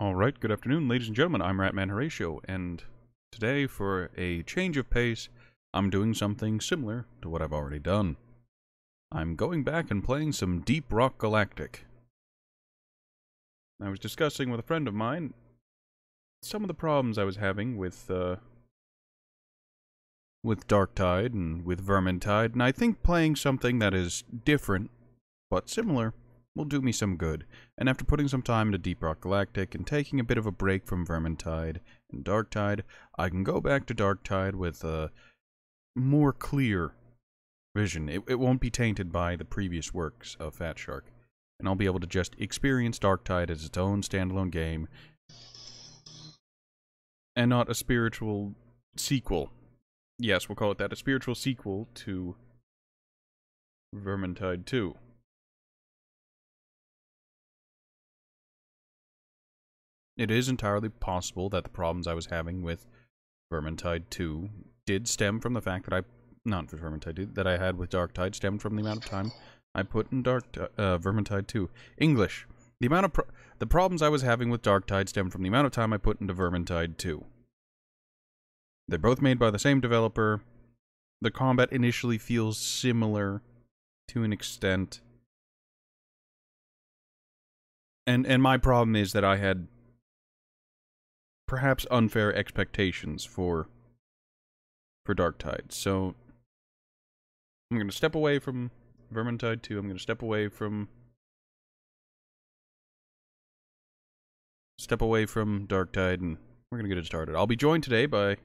Alright, good afternoon, ladies and gentlemen. I'm Ratman Horatio, and today, for a change of pace, I'm doing something similar to what I've already done. I'm going back and playing some Deep Rock Galactic. I was discussing with a friend of mine some of the problems I was having with Darktide and with Vermintide, and I think playing something that is different, but similar, will do me some good. And after putting some time into Deep Rock Galactic and taking a bit of a break from Vermintide and Darktide, I can go back to Darktide with a more clear vision. It won't be tainted by the previous works of Fat Shark, and I'll be able to just experience Darktide as its own standalone game, and not a spiritual sequel. Yes, we'll call it that, a spiritual sequel to Vermintide 2. It is entirely possible that the problems I was having with Vermintide 2 did stem from the fact that not for Vermintide 2, that I had with Darktide stemmed from the amount of time I put in Vermintide 2. English. The problems I was having with Darktide stemmed from the amount of time I put into Vermintide 2. They're both made by the same developer. The combat initially feels similar to an extent. And my problem is that I had perhaps unfair expectations for Darktide. So I'm going to step away from Vermintide 2. I'm going to step away from Darktide, and we're going to get it started. I'll be joined today by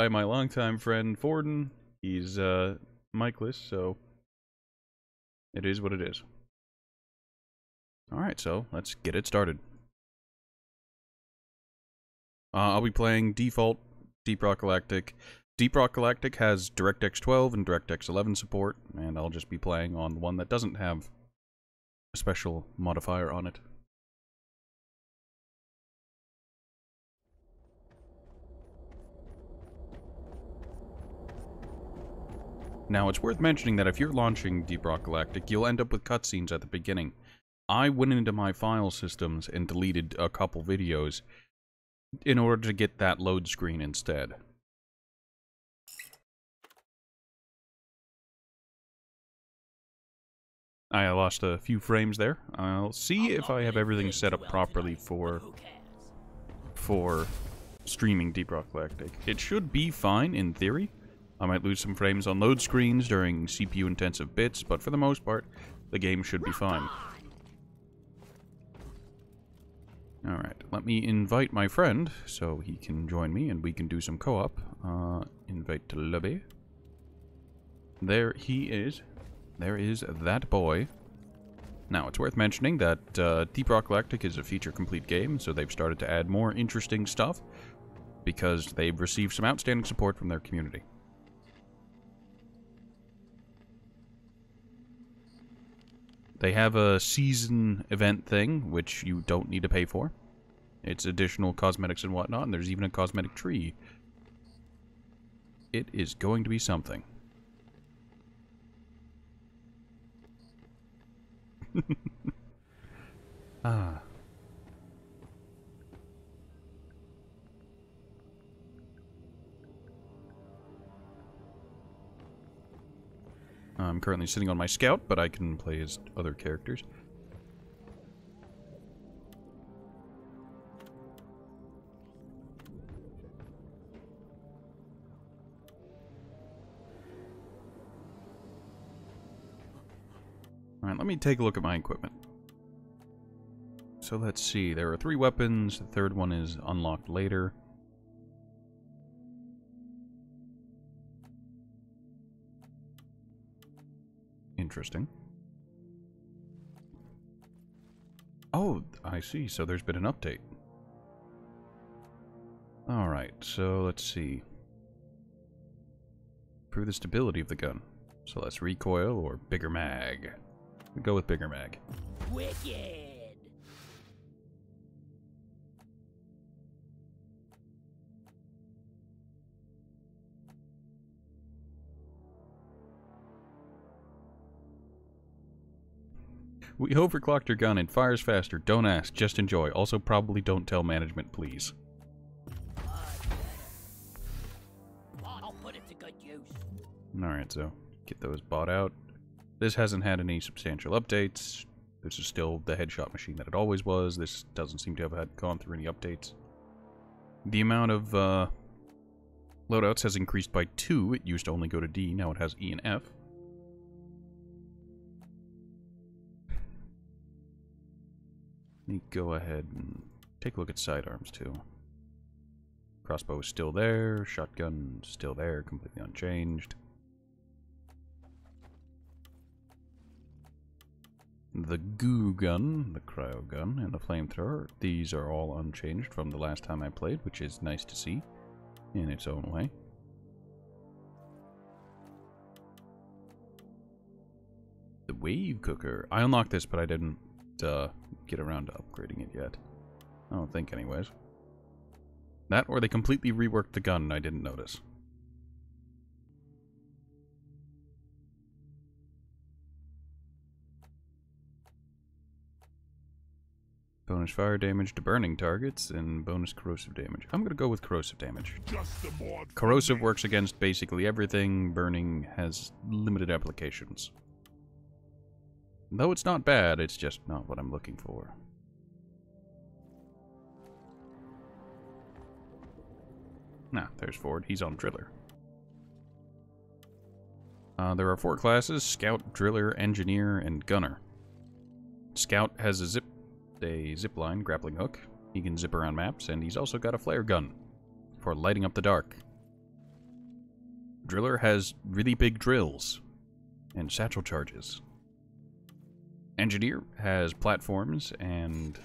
my longtime friend Forden. He's micless, so it is what it is. All right, so let's get it started. I'll be playing default Deep Rock Galactic. Deep Rock Galactic has DirectX 12 and DirectX 11 support, and I'll just be playing on the one that doesn't have a special modifier on it. Now, it's worth mentioning that if you're launching Deep Rock Galactic, you'll end up with cutscenes at the beginning. I went into my file systems and deleted a couple videos in order to get that load screen instead. I lost a few frames there. I'll see if I have everything set up properly for streaming Deep Rock Galactic. It should be fine in theory. I might lose some frames on load screens during CPU intensive bits, but for the most part, the game should be fine. Alright, let me invite my friend so he can join me and we can do some co-op. Invite to lobby. There he is. There is that boy. Now, it's worth mentioning that Deep Rock Galactic is a feature-complete game, so they've started to add more interesting stuff because they've received some outstanding support from their community. They have a season event thing, which you don't need to pay for. It's additional cosmetics and whatnot, and there's even a cosmetic tree. It is going to be something. Ah. I'm currently sitting on my scout, but I can play as other characters. Alright, let me take a look at my equipment. So let's see, there are 3 weapons, the third one is unlocked later. Interesting. Oh, I see, so there's been an update. Alright, so let's see. Improve the stability of the gun. So let's recoil or bigger mag. We go with bigger mag. Wicked. We overclocked your gun. It fires faster. Don't ask. Just enjoy. Also, probably don't tell management, please. I'll put it to good use. Alright, so get those bought out. This hasn't had any substantial updates. This is still the headshot machine that it always was. This doesn't seem to have gone through any updates. The amount of loadouts has increased by 2. It used to only go to D. Now it has E and F. Let me go ahead and take a look at sidearms too. Crossbow is still there. Shotgun still there, completely unchanged. The goo gun, the cryo gun, and the flamethrower, these are all unchanged from the last time I played, which is nice to see in its own way. The wave cooker. I unlocked this, but I didn't get around to upgrading it yet. I don't think, anyways. That, or they completely reworked the gun and I didn't notice. Bonus fire damage to burning targets, and bonus corrosive damage. I'm gonna go with corrosive damage. Corrosive works against basically everything. Burning has limited applications. Though it's not bad, it's just not what I'm looking for. Nah, there's Ford. He's on Driller. There are 4 classes: Scout, Driller, Engineer, and Gunner. Scout has a zip line grappling hook. He can zip around maps, and he's also got a flare gun for lighting up the dark. Driller has really big drills and satchel charges. Engineer has platforms and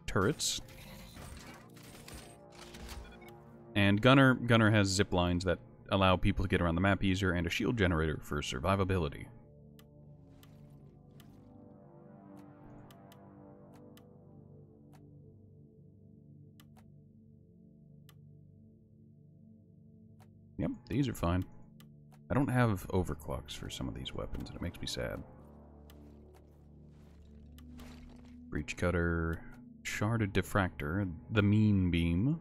turrets. And Gunner has zip lines that allow people to get around the map easier, and a shield generator for survivability. Yep, these are fine. I don't have overclocks for some of these weapons, and it makes me sad. Breach cutter, sharded diffractor, the mean beam.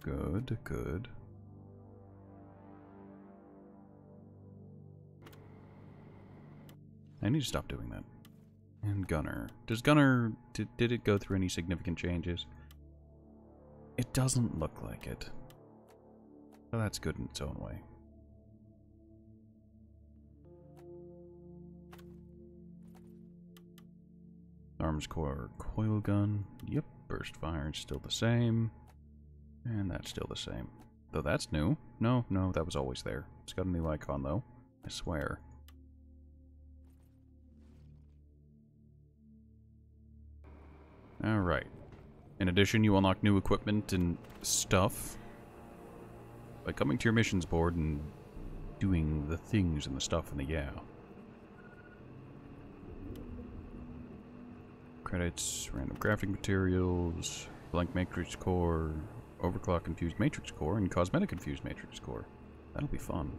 Good, good. I need to stop doing that. And Gunner. Does Gunner... Did it go through any significant changes? It doesn't look like it. But that's good in its own way. Arms core coil gun. Yep, burst fire is still the same. And that's still the same. Though that's new. No, that was always there. It's got a new icon though. I swear. Alright. In addition, you unlock new equipment and stuff by coming to your missions board and doing the things and the stuff in the yeah. Credits, random crafting materials, blank matrix core, overclock infused matrix core, and cosmetic infused matrix core. That'll be fun.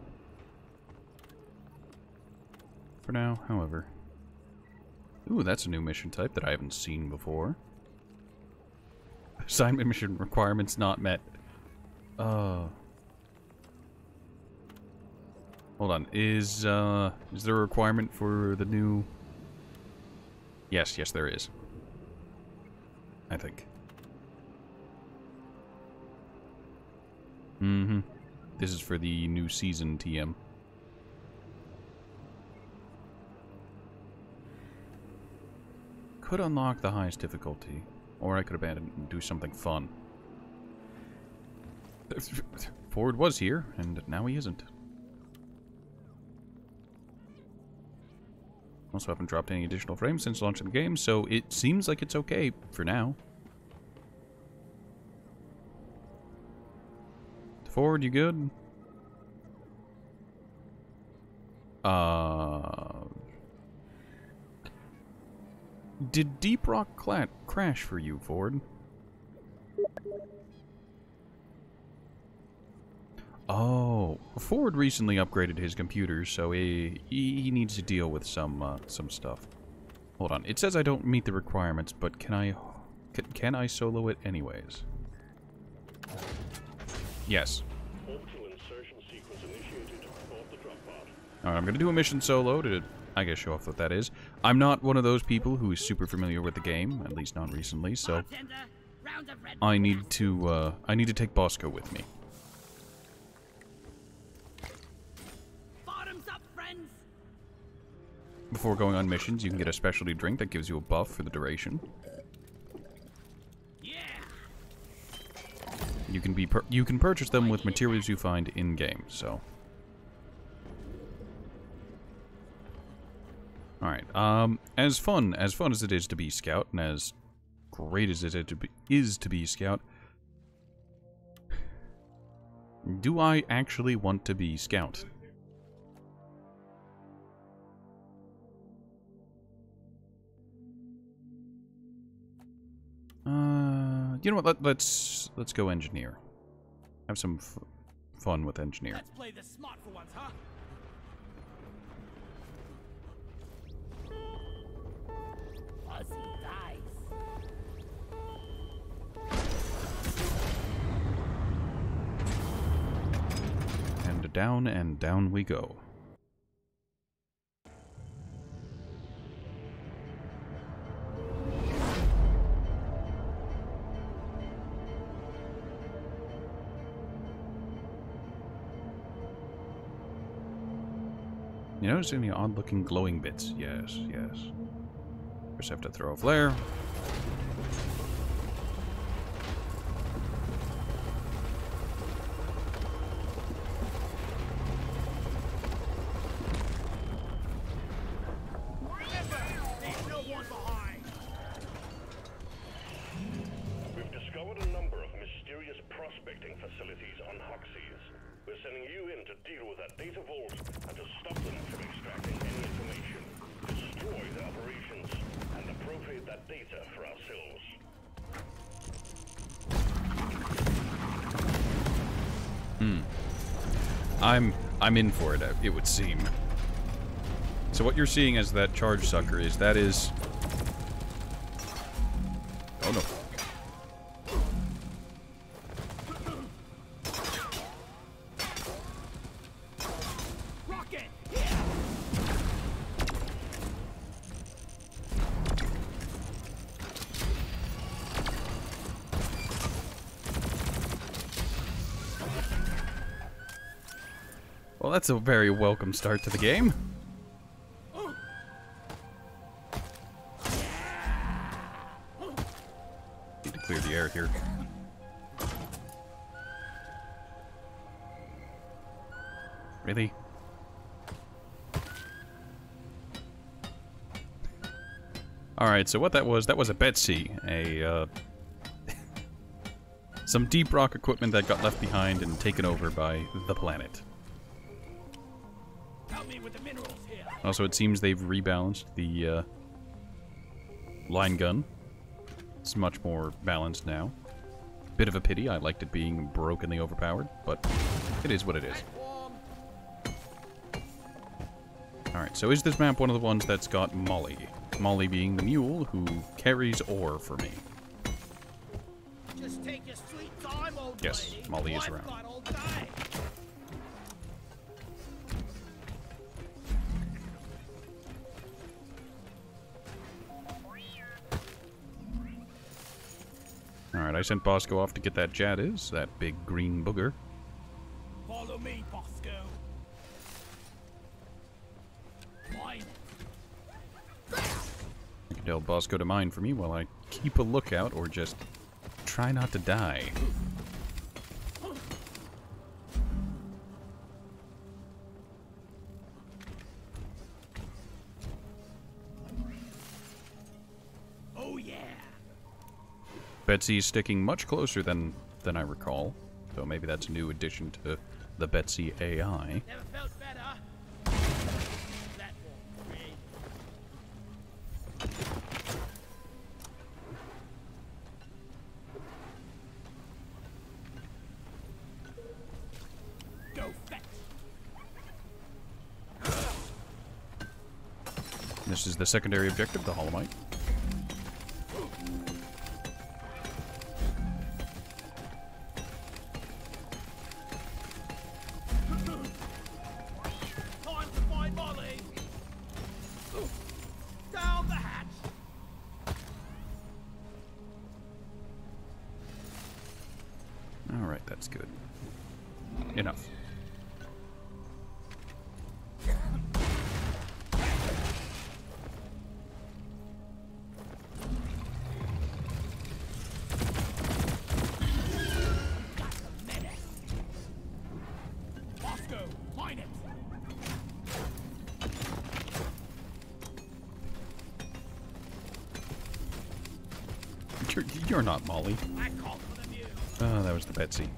For now, however. Ooh, that's a new mission type that I haven't seen before. Assignment mission requirements not met. Hold on. Is there a requirement for the new... Yes, there is. I think. Mm-hmm. This is for the new season TM. Could unlock the highest difficulty. Or I could abandon it and do something fun. Ford was here, and now he isn't. Also haven't dropped any additional frames since launching the game, so it seems like it's okay for now. Ford, you good? Did Deep Rock crash for you, Ford? Oh, Ford recently upgraded his computer, so he needs to deal with some stuff. Hold on. It says I don't meet the requirements, but can I solo it anyways? Yes. Alright, I'm gonna do a mission solo to, I guess, show off what that is. I'm not one of those people who is super familiar with the game, at least not recently, so I need to take Bosco with me. Bottoms up, friends. Before going on missions, you can get a specialty drink that gives you a buff for the duration. Yeah. You can purchase them with materials you find in game. So, all right. As fun as it is to be scout, and as great as it is to be scout, do I actually want to be scout? You know what? Let's go engineer. Have some fun with engineer. Let's play this smart for once, huh? Fuzzy dice. And down we go. You notice any odd-looking glowing bits? Yes, yes. Just have to throw a flare. We've discovered a number of mysterious prospecting facilities on Hoxie's. We're sending you in to deal with that data vault and to stop them from extracting any information, destroy their operations, and appropriate that data for ourselves. I'm in for it, it would seem. So what you're seeing as that charge sucker is oh no. Rocket, here. Well, that's a very welcome start to the game. Need to clear the air here. Really? Alright, so what that was a Betsy, some deep rock equipment that got left behind and taken over by the planet. Help me with the minerals here. Also, it seems they've rebalanced the line gun. It's much more balanced now. Bit of a pity, I liked it being brokenly overpowered, but it is what it is. Alright, so is this map one of the ones that's got Molly? Molly being the mule who carries ore for me. Just take your sweet time, old Yes, lady. Molly is I've around. got all day. Alright, I sent Bosco off to get that Jadiz, that big green booger. Follow me, Bosco. Mine. You can tell Bosco to mine for me while I keep a lookout or just try not to die. Oh yeah. Betsy's sticking much closer than I recall, so maybe that's a new addition to the Betsy AI. Never felt better. That won't create. Go fetch. This is the secondary objective, the Holomite. Time to find Molly. Down the hatch. Alright, that's good. Enough. Moscow, mine it. You're not Molly. I called for the news. Oh, that was the Betsy.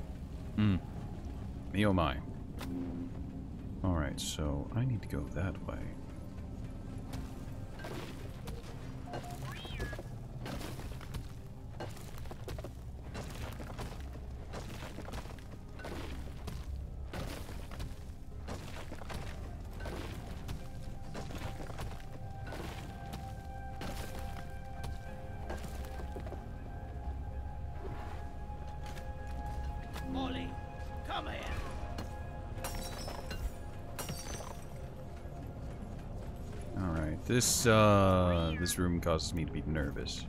Hmm. Me oh my. Alright, so I need to go that way. Molly, come here. Alright, this room causes me to be nervous.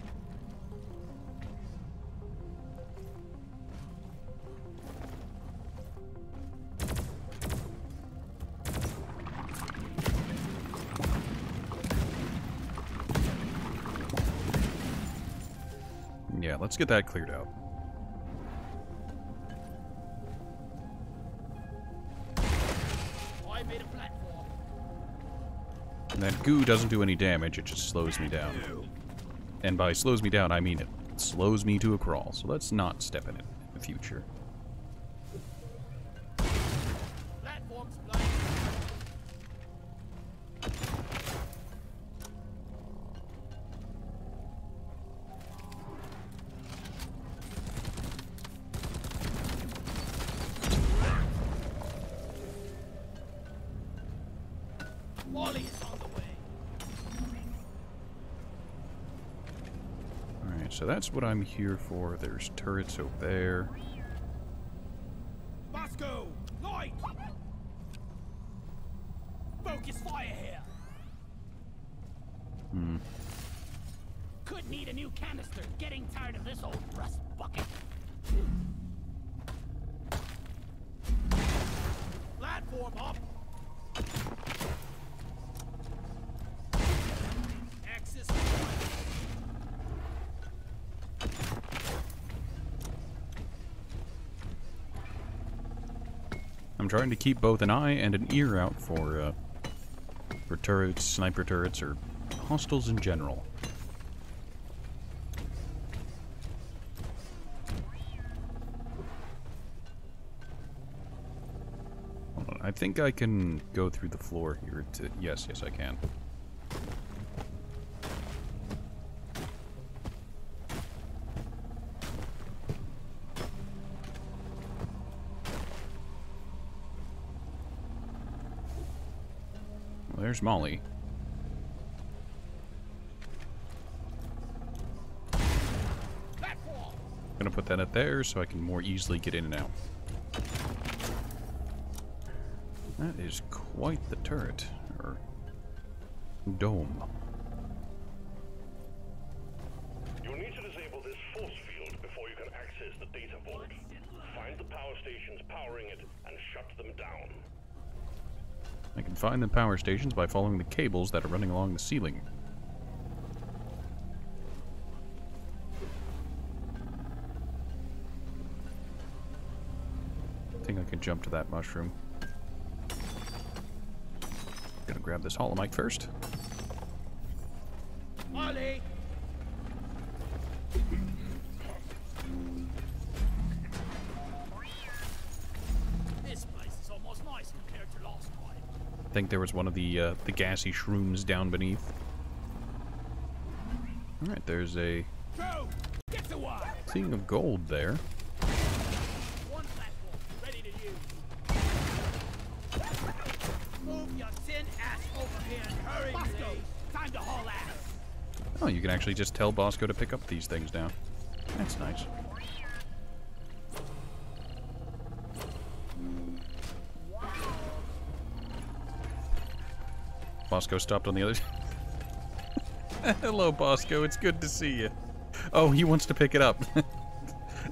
Yeah, let's get that cleared out. I made a platform. And that goo doesn't do any damage, it just slows me down. And by slows me down, I mean it slows me to a crawl, so let's not step in it in the future. Platform's blind. Molly is on the way. Alright, so that's what I'm here for. There's turrets over there. Moscow, light. Focus fire here. Could need a new canister. Getting tired of this old rust bucket. Platform up. Axis one. I'm trying to keep both an eye and an ear out for turrets, sniper turrets, or hostiles in general. Hold on, I think I can go through the floor here to... Yes, I can. Well, there's Molly. Platform. Gonna put that up there so I can more easily get in and out. That is quite the turret, or dome. You'll need to disable this force field before you can access the data vault. Find the power stations powering it and shut them down. I can find the power stations by following the cables that are running along the ceiling. I think I can jump to that mushroom. Gonna grab this Holomite first. Molly. This place is almost nice compared to last time. I think there was one of the gassy shrooms down beneath. Alright, there's a Go! Get to work! thing of gold there. One platform, ready to use. Move your tin ass over here and hurry, please. Time to haul ass. Oh, you can actually just tell Bosco to pick up these things now. That's nice. Bosco stopped on the other side. Hello, Bosco. It's good to see you. Oh, he wants to pick it up.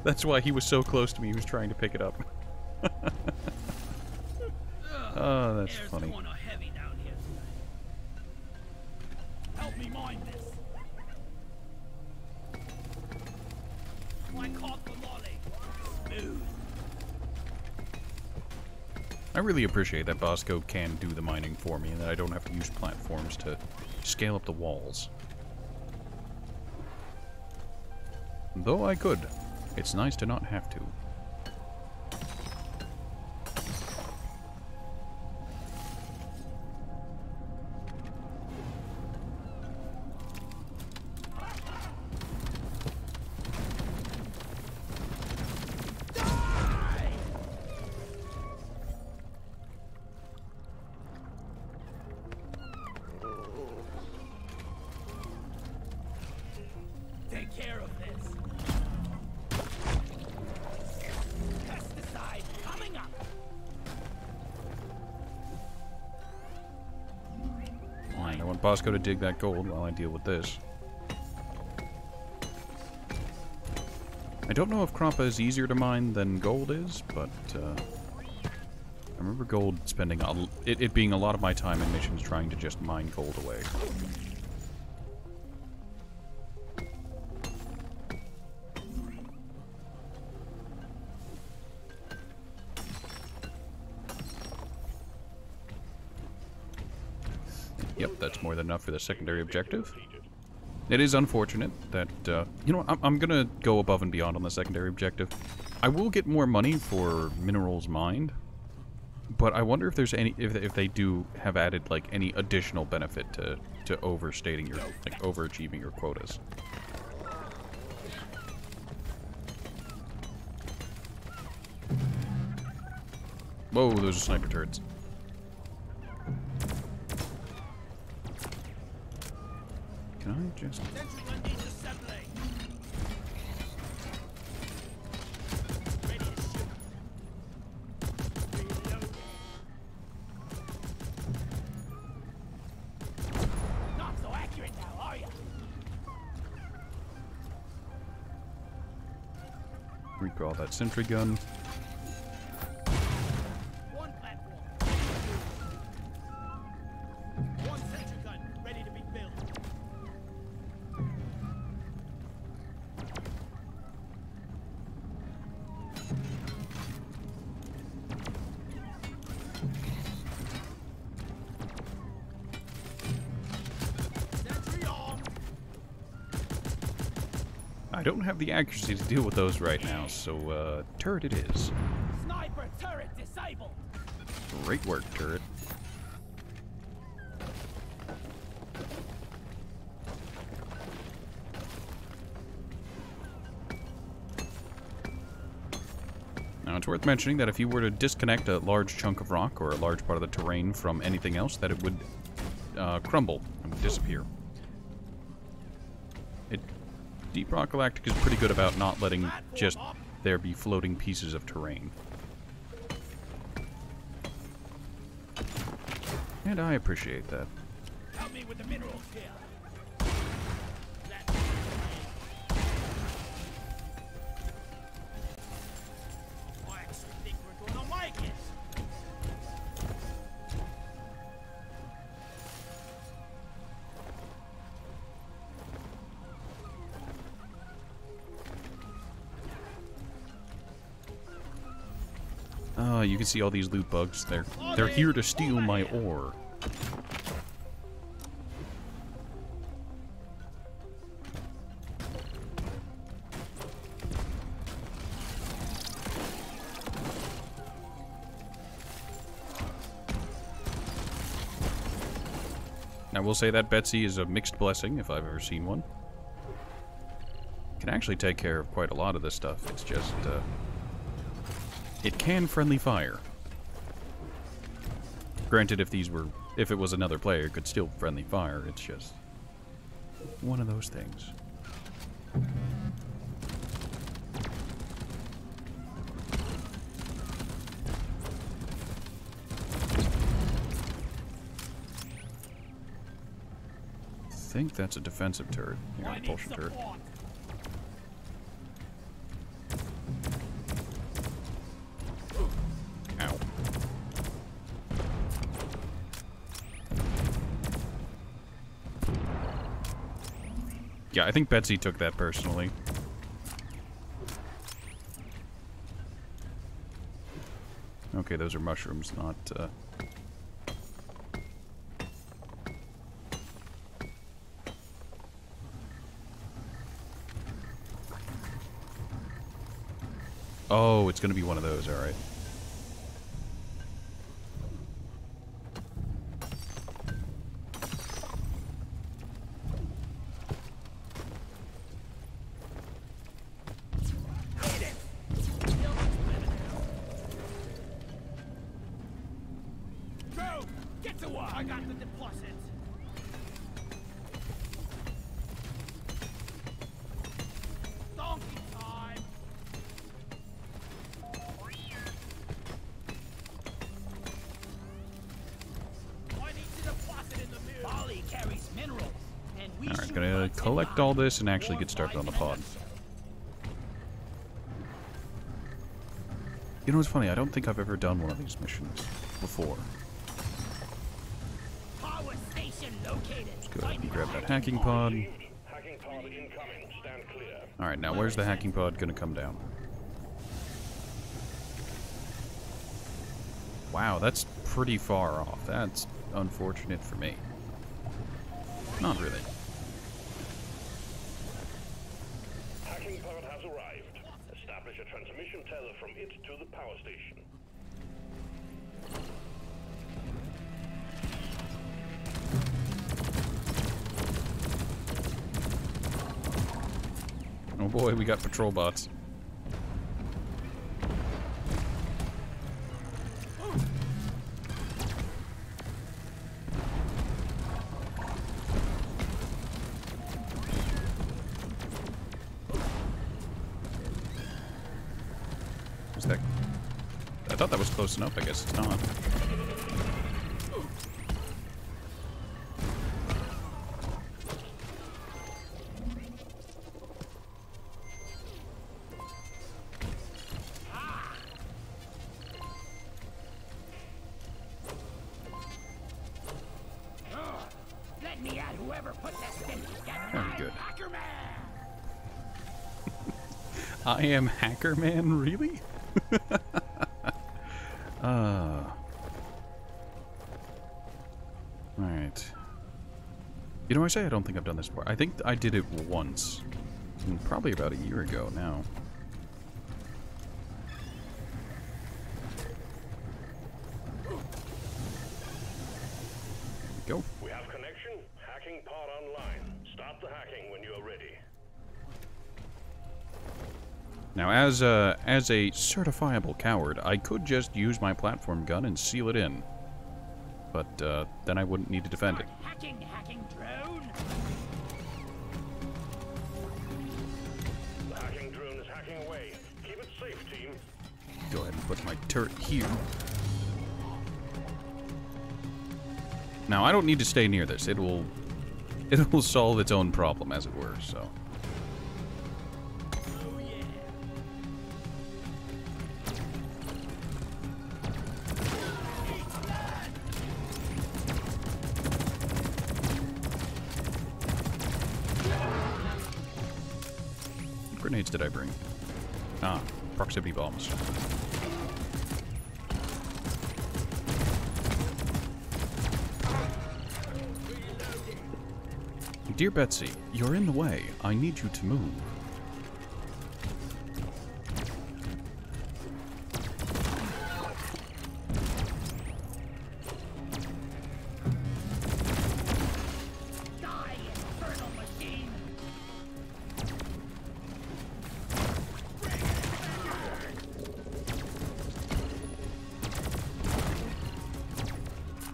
That's why he was so close to me. He was trying to pick it up. Oh, that's Air's funny. kinda heavy down here tonight. Help me mind this. My cock for Molly. Smooth. I really appreciate that Bosco can do the mining for me and that I don't have to use platforms to scale up the walls. Though I could. It's nice to not have to. Take care of this. Pesticide coming up. Alright, I want Bosco to dig that gold while I deal with this. I don't know if Krampa is easier to mine than gold is, but I remember gold spending it being a lot of my time in missions trying to just mine gold away. Yep, that's more than enough for the secondary objective. It is unfortunate that, you know what, I'm gonna go above and beyond on the secondary objective. I will get more money for minerals mined, but I wonder if there's any, if they do have added, like, any additional benefit to overstating your, like, overachieving your quotas. Whoa, those are sniper turrets. Can I just... Sentry gun needs assembly. Ready to shoot. Reload. Not so accurate now, are ya? recall that sentry gun. One platform. One sentry gun ready to be built. Sentry on. I don't have the accuracy to deal with those right now, so turret it is. Sniper turret disabled. Great work, turret. Now, it's worth mentioning that if you were to disconnect a large chunk of rock or a large part of the terrain from anything else, that it would crumble and disappear. Deep Rock Galactic is pretty good about not letting just there be floating pieces of terrain. And I appreciate that. Help me with the minerals here. That I actually think we're gonna make it. Oh, you can see all these loot bugs. They're here to steal my ore. I will say that Betsy is a mixed blessing, if I've ever seen one. Can actually take care of quite a lot of this stuff. It's just, it can friendly fire. Granted, if these were If it was another player, it could still friendly fire. It's just one of those things. I think that's a defensive turret. Here, repulsion turret. Ow. Yeah, I think Betsy took that personally. Okay, those are mushrooms, not, Oh, it's gonna be one of those, alright. Go! Get to work! I got the deposits! Donkey time! I need to deposit in the mill! Bali carries minerals, and we Alright, shoot gonna what's collect in all this and actually get started on the pod. You know what's funny? I don't think I've ever done one of these missions before. Power station located. Let's go ahead and grab that hacking pod. Hacking pod incoming. Stand clear. Alright, now where's the hacking pod gonna come down? Wow, that's pretty far off. That's unfortunate for me. Not really. Hacking pod has arrived. Establish a transmission tether from it to the power station. Oh boy, we got patrol bots. Is that... I thought that was close enough. I guess it's not. Let me at whoever put this thing together. Very good. Hacker man! I am Hacker Man, really? Alright. You know, I say I don't think I've done this before. I think I did it once. Probably about a year ago now. Go. We have connection. Hacking pod online. Start the hacking when you are ready. Now, as a certifiable coward, I could just use my platform gun and seal it in. But, then I wouldn't need to defend it. Hacking drone! The hacking drone is hacking away. Keep it safe, team. Go ahead and put my turret here. Now, I don't need to stay near this. It will solve its own problem, as it were, so... Oh yeah! What grenades did I bring? Ah, proximity bombs. Dear Betsy, you're in the way. I need you to move. Die, infernal machine!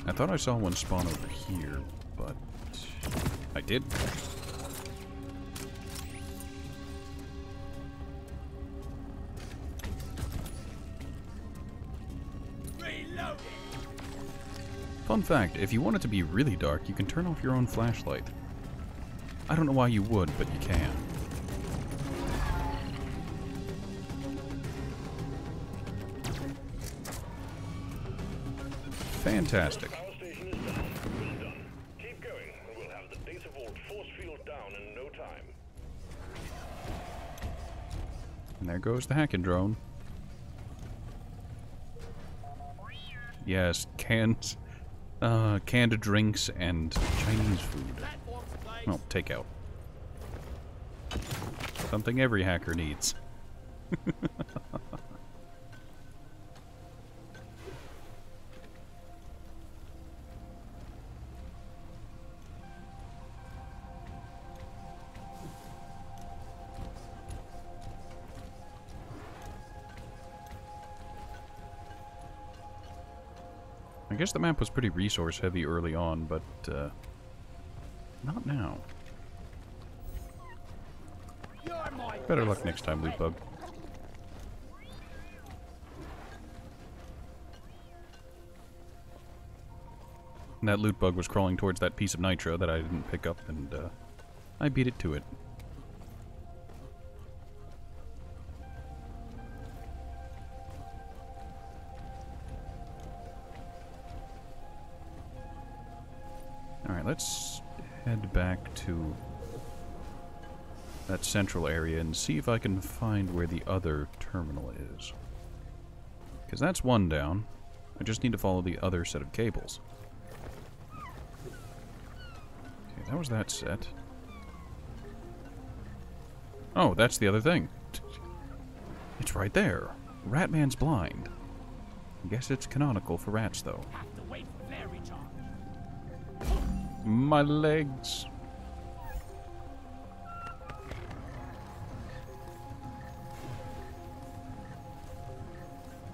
I thought I saw one spawn over here, but I did. Fun fact, if you want it to be really dark, you can turn off your own flashlight. I don't know why you would, but you can. Fantastic. Power station is down. Well done. Keep going, and we'll have the data vault force field down in no time. And there goes the hacking drone. Yes, canned drinks and Chinese food. Oh, takeout. Something every hacker needs. I guess the map was pretty resource heavy early on, but not now. Better luck next time, loot bug. And that loot bug was crawling towards that piece of nitro that I didn't pick up, and I beat it to it. Alright, let's head back to that central area and see if I can find where the other terminal is. Because that's one down. I just need to follow the other set of cables. Okay, that was that set. Oh, that's the other thing. It's right there. Ratman's blind. I guess it's canonical for rats, though. My legs.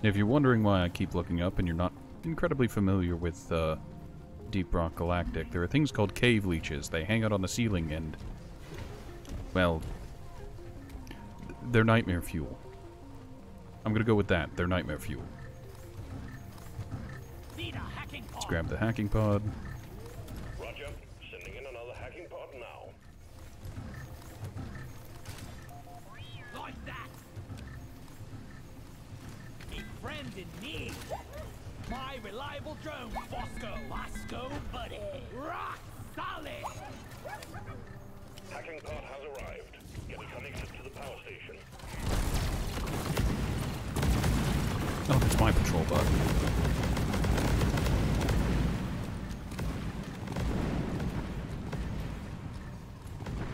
If you're wondering why I keep looking up and you're not incredibly familiar with Deep Rock Galactic, there are things called cave leeches. They hang out on the ceiling and, well, they're nightmare fuel. I'm gonna go with that. They're nightmare fuel. Let's grab the hacking pod. Roger. Sending in another hacking pod now. Like that. A friend in need. My reliable drone, Bosco, buddy. Rock solid. Hacking pod has arrived. Get it connected to the power station. Oh, that's my patrol bug.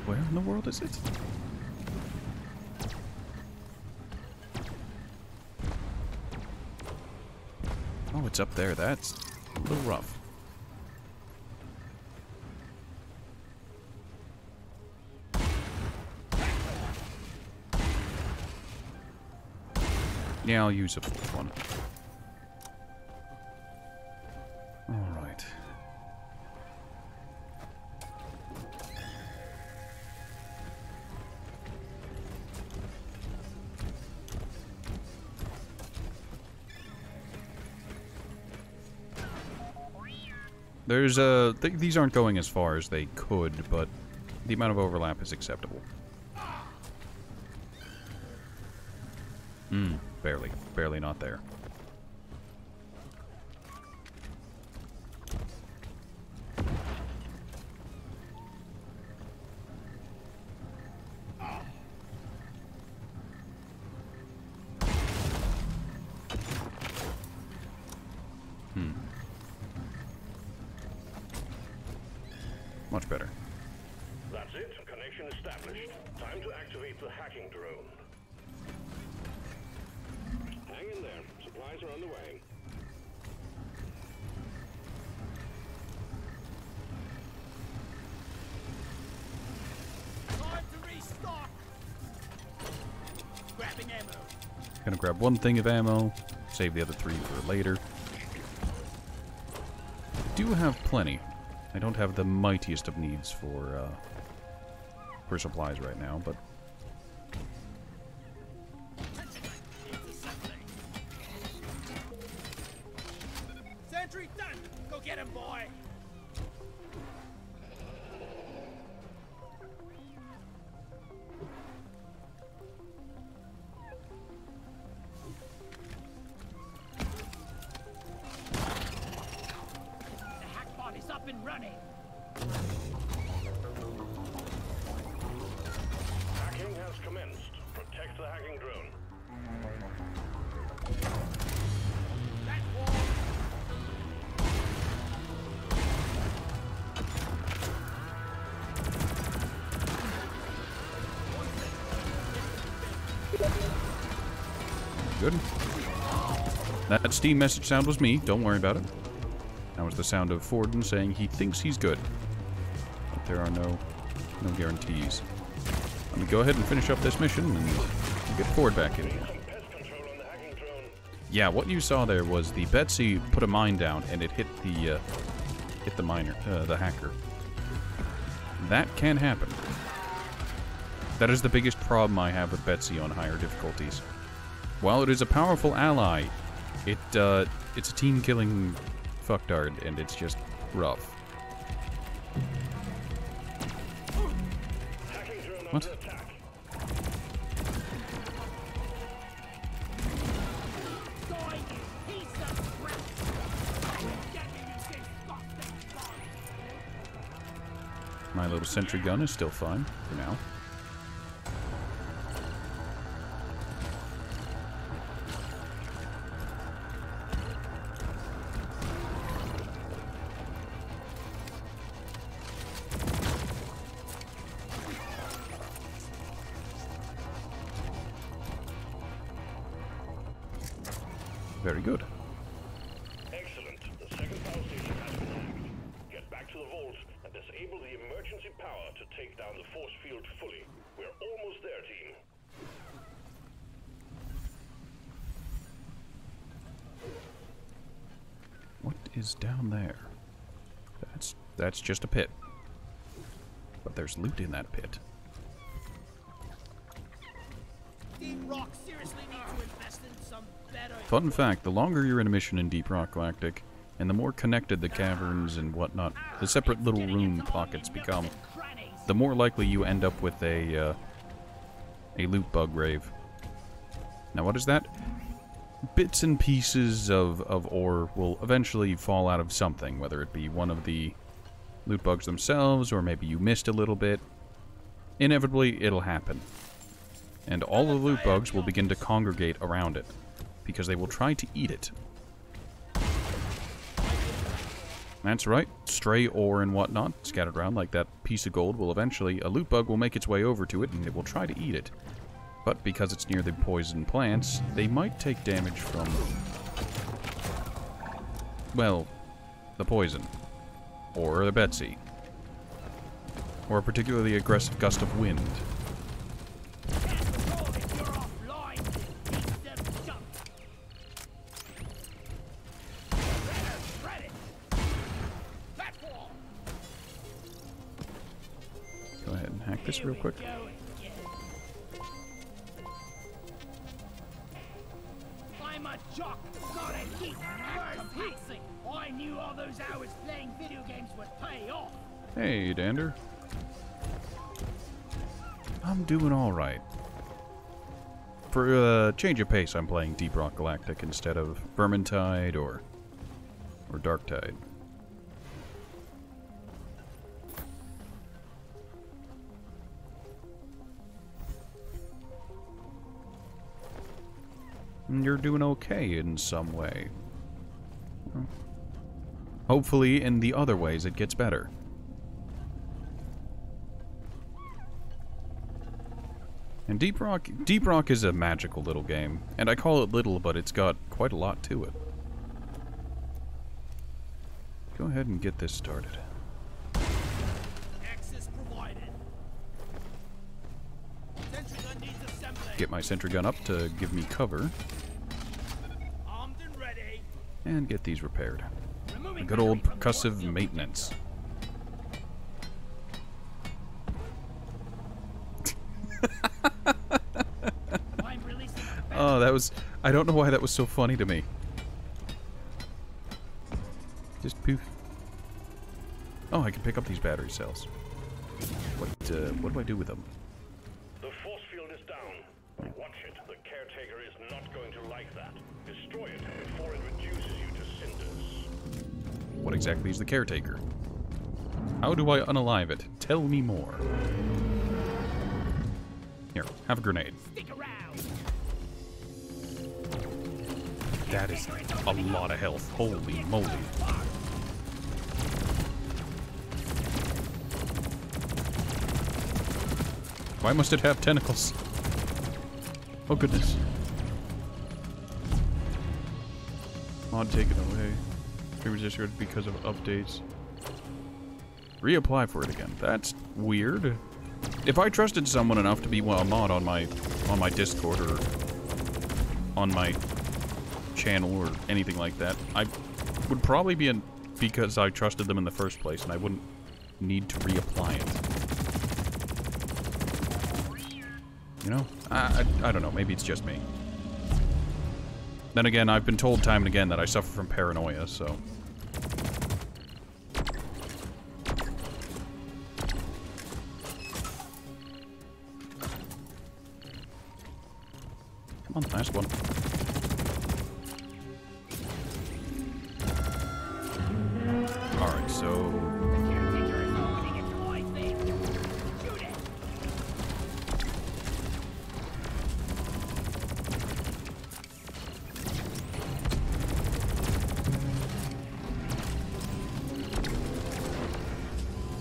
Where in the world is it? Oh, it's up there. That's a little rough. Yeah, I'll use a fourth one. Alright. There's these aren't going as far as they could, but the amount of overlap is acceptable. Barely. Barely not there. Much better. That's it. Connection established. Time to activate the hacking drone. Hang in there. Supplies are on the way. Time to restock. Grabbing ammo. Gonna grab one thing of ammo, save the other three for later. do have plenty. I don't have the mightiest of needs for supplies right now, but... Sentry done! Go get him, boy! The hackbot is up and running! Hacking has commenced. Protect the hacking drone. That wall! Good. That Steam message sound was me. Don't worry about it. That was the sound of Forden saying he thinks he's good. But there are no guarantees. Let me go ahead and finish up this mission and get Ford back in here. Some pest control on the hacking drone. Yeah, what you saw there was the Betsy put a mine down and it hit the miner, the hacker. That can happen. That is the biggest problem I have with Betsy on higher difficulties. While it is a powerful ally, it's a team-killing fucktard, and it's just rough. Hacking drone What? under attack. Die, you piece of crap! Get me, you big fucking bug! My little sentry gun is still fine for now. Very good. Excellent. The second power station has been hacked. Get back to the vault and disable the emergency power to take down the force field fully. We're almost there, team. What is down there? That's just a pit. But there's loot in that pit. Deep Rock seriously need to invest in some better... Fun fact, the longer you're in a mission in Deep Rock Galactic, and the more connected the caverns and whatnot, the separate little room pockets become, the more likely you end up with a loot bug rave. Now what is that? Bits and pieces of ore will eventually fall out of something, whether it be one of the loot bugs themselves, or maybe you missed a little bit. Inevitably, it'll happen. And all the loot bugs will begin to congregate around it, because they will try to eat it. That's right, stray ore and whatnot scattered around like that piece of gold will eventually, a loot bug will make its way over to it and it will try to eat it. But because it's near the poison plants, they might take damage from, well, the poison. Or the Betsy. Or a particularly aggressive gust of wind. Go ahead and hack this real quick. I'm a jock, not a geek. I knew all those hours playing video games would pay off. Hey, Dander. I'm doing alright. For a change of pace, I'm playing Deep Rock Galactic instead of Vermintide or Darktide. You're doing okay in some way. Hopefully, in the other ways, it gets better. And Deep Rock is a magical little game. And I call it little, but it's got quite a lot to it. Go ahead and get this started. Access provided. Sentry gun needs assembly. Get my sentry gun up to give me cover. Armed and ready. And get these repaired. The good old percussive maintenance. Oh, that was... I don't know why that was so funny to me. Just poof. Oh, I can pick up these battery cells. What do I do with them? The force field is down. Watch it. The caretaker is not going to like that. Destroy it before it reduces you to cinders. What exactly is the caretaker? How do I unalive it? Tell me more. Here, have a grenade. Stick around. That is a lot of health. Holy moly. Why must it have tentacles? Oh goodness. Mod taken away. Registered because of updates. Reapply for it again. That's weird. If I trusted someone enough to be a mod on my Discord or on my channel or anything like that, I would probably be because I trusted them in the first place and I wouldn't need to reapply it. You know? I don't know. Maybe it's just me. Then again, I've been told time and again that I suffer from paranoia, so... Come on, last one. Alright, so...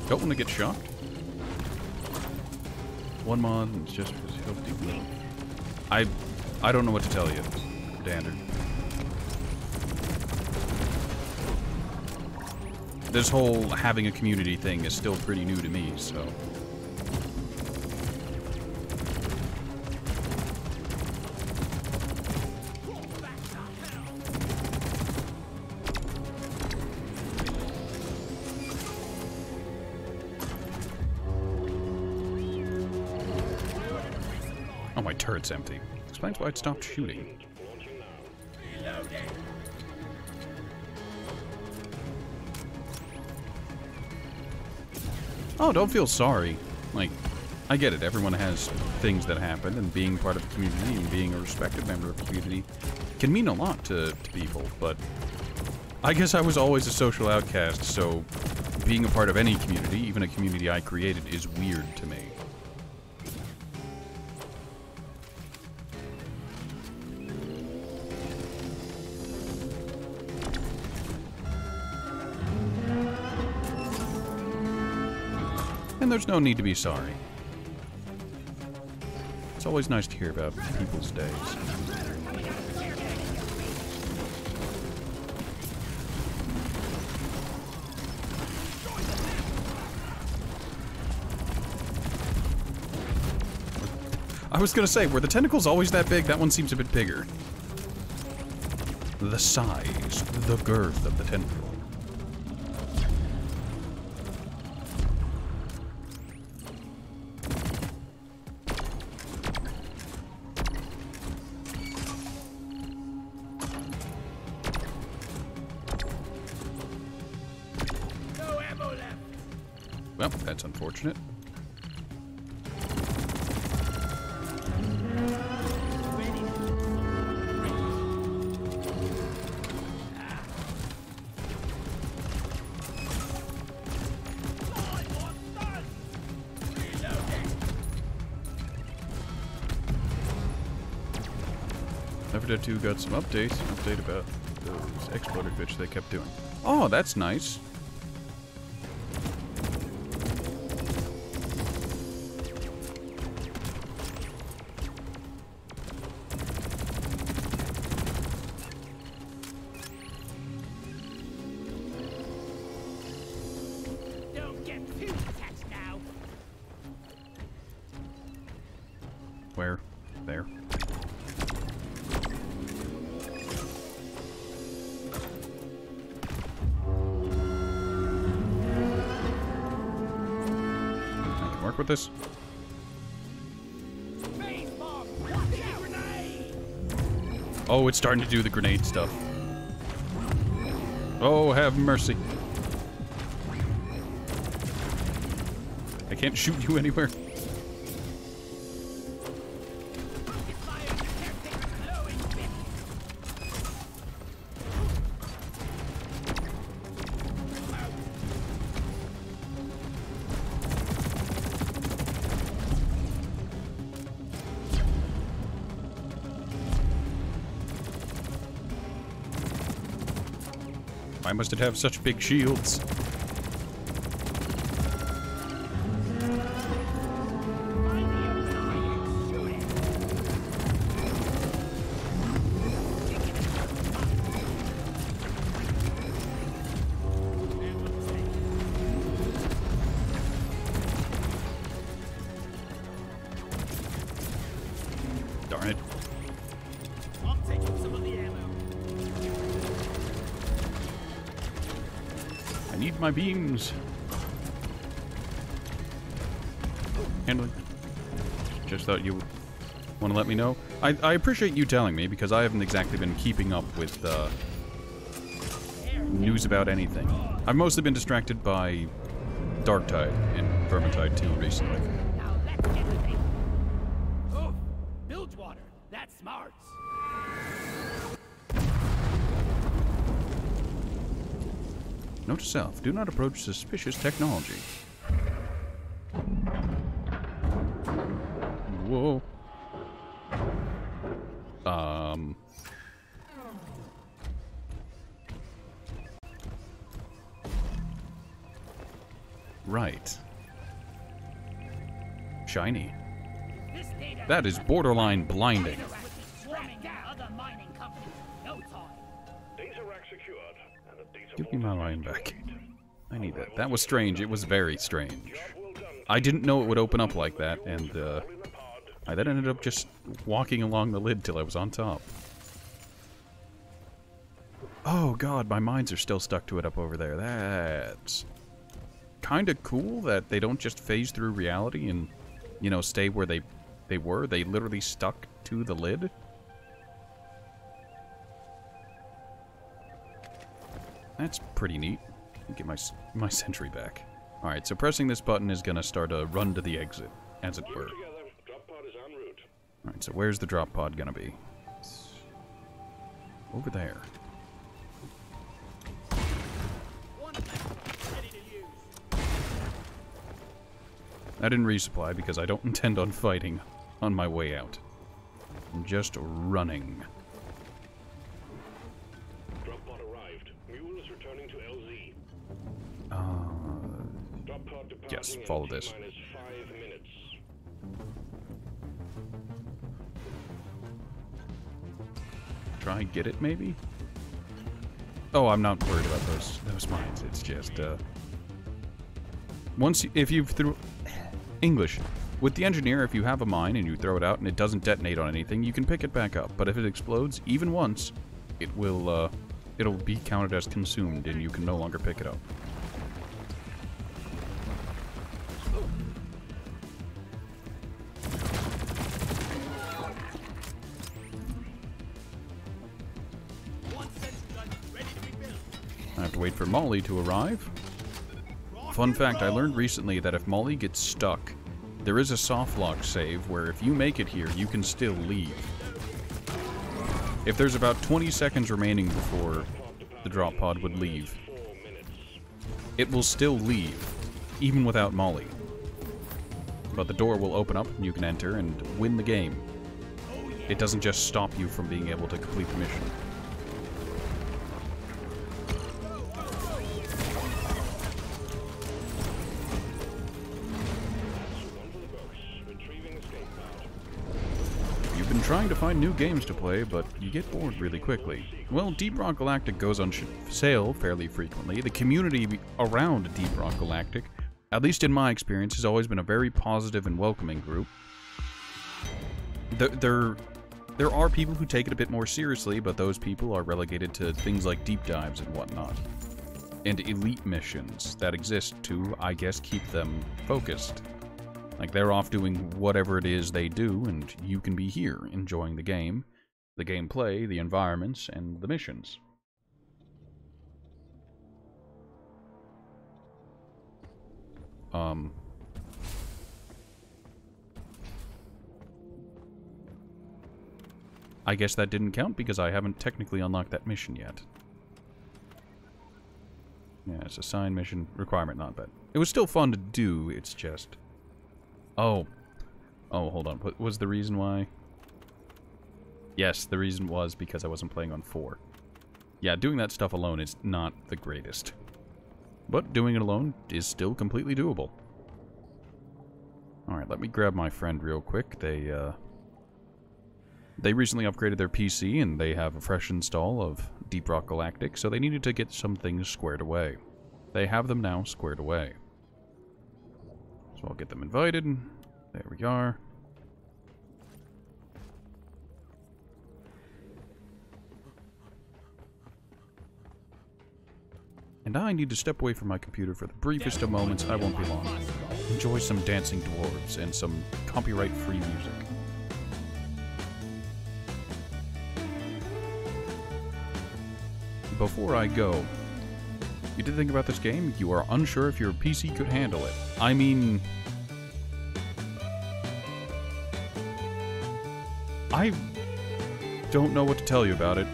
Don't want to get shocked. One mod, it's just healthy blow. I don't know what to tell you, Dander. This whole having a community thing is still pretty new to me, so... Oh, my turret's empty. Explains why it stopped shooting. Oh, don't feel sorry. Like, I get it. Everyone has things that happen, and being part of the community and being a respected member of the community can mean a lot to people, but I guess I was always a social outcast, so being a part of any community, even a community I created, is weird to me. And there's no need to be sorry. It's always nice to hear about people's days. I was gonna say, were the tentacles always that big? That one seems a bit bigger. The size, the girth of the tentacle. Well, that's unfortunate. Left 4 Dead 2 got some updates. An update about those exploiter glitch they kept doing. Oh, that's nice. Where? There. work with this? Oh, it's starting to do the grenade stuff. Oh, have mercy. I can't shoot you anywhere. Why must it have such big shields? Darn it. I'm taking some of the ammo. I need my beams. Handling. Just thought you would want to let me know. I appreciate you telling me, because I haven't exactly been keeping up with news about anything. I've mostly been distracted by Darktide and Vermintide 2 recently. Now let's get the thing. Oh, Bilgewater. That's smart. Note to self, do not approach suspicious technology. Whoa. Right. Shiny. This data That is borderline blinding. swarming other mining companies. No time. Data rack secured, and the data Give me my vault line is back. activated. I need that. That was strange. It was very strange. Job well done. I didn't know it would open up like that, and All in the pod. I then ended up just walking along the lid till I was on top. Oh god, my mines are still stuck to it up over there. That's kind of cool that they don't just phase through reality and, you know, stay where they were. They literally stuck to the lid. That's pretty neat. Get my sentry back. Alright, so pressing this button is gonna start a run to the exit, as it were. Together, drop pod is en route. Alright, so where's the drop pod gonna be? It's over there. I didn't resupply because I don't intend on fighting on my way out. I'm just running. Drop pod arrived. Mule is returning to LZ. Drop pod departing Yes, in follow this. T-minus 5 minutes. Try and get it, maybe? Oh, I'm not worried about those mines. It's just, if you've threw... English. With the engineer, if you have a mine and you throw it out and it doesn't detonate on anything, you can pick it back up. But if it explodes, even once, it will, it'll be counted as consumed and you can no longer pick it up. I have to wait for Molly to arrive. Fun fact, I learned recently that if Molly gets stuck, there is a softlock save where if you make it here, you can still leave. If there's about 20 seconds remaining before the drop pod would leave, it will still leave, even without Molly. But the door will open up and you can enter and win the game. It doesn't just stop you from being able to complete the mission. Trying to find new games to play, but you get bored really quickly. Well, Deep Rock Galactic goes on sale fairly frequently. The community around Deep Rock Galactic, at least in my experience, has always been a very positive and welcoming group. There are people who take it a bit more seriously, but those people are relegated to things like deep dives and whatnot. And elite missions that exist to, I guess, keep them focused. Like, they're off doing whatever it is they do, and you can be here, enjoying the game, the gameplay, the environments, and the missions. I guess that didn't count because I haven't technically unlocked that mission yet. Yeah, it's a signed mission requirement, not bad. It was still fun to do, it's just... Oh. Oh, hold on. What was the reason why? Yes, the reason was because I wasn't playing on 4. Yeah, doing that stuff alone is not the greatest. But doing it alone is still completely doable. Alright, let me grab my friend real quick. They recently upgraded their PC, and they have a fresh install of Deep Rock Galactic, so they needed to get some things squared away. They have them now squared away. So I'll get them invited. There we are. And I need to step away from my computer for the briefest of moments. I won't be long. Enjoy some dancing dwarves and some copyright-free music. Before I go, you did think about this game? You are unsure if your PC could handle it. I mean... I don't know what to tell you about it.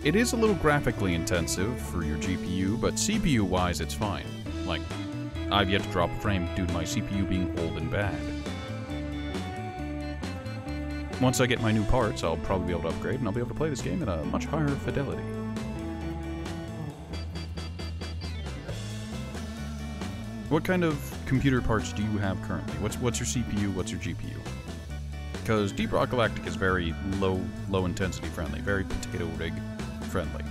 It is a little graphically intensive for your GPU, but CPU-wise it's fine. Like, I've yet to drop a frame due to my CPU being old and bad. Once I get my new parts, I'll probably be able to upgrade, and I'll be able to play this game at a much higher fidelity. What kind of computer parts do you have currently? What's your CPU, what's your GPU? Because Deep Rock Galactic is very low intensity friendly, very potato rig friendly.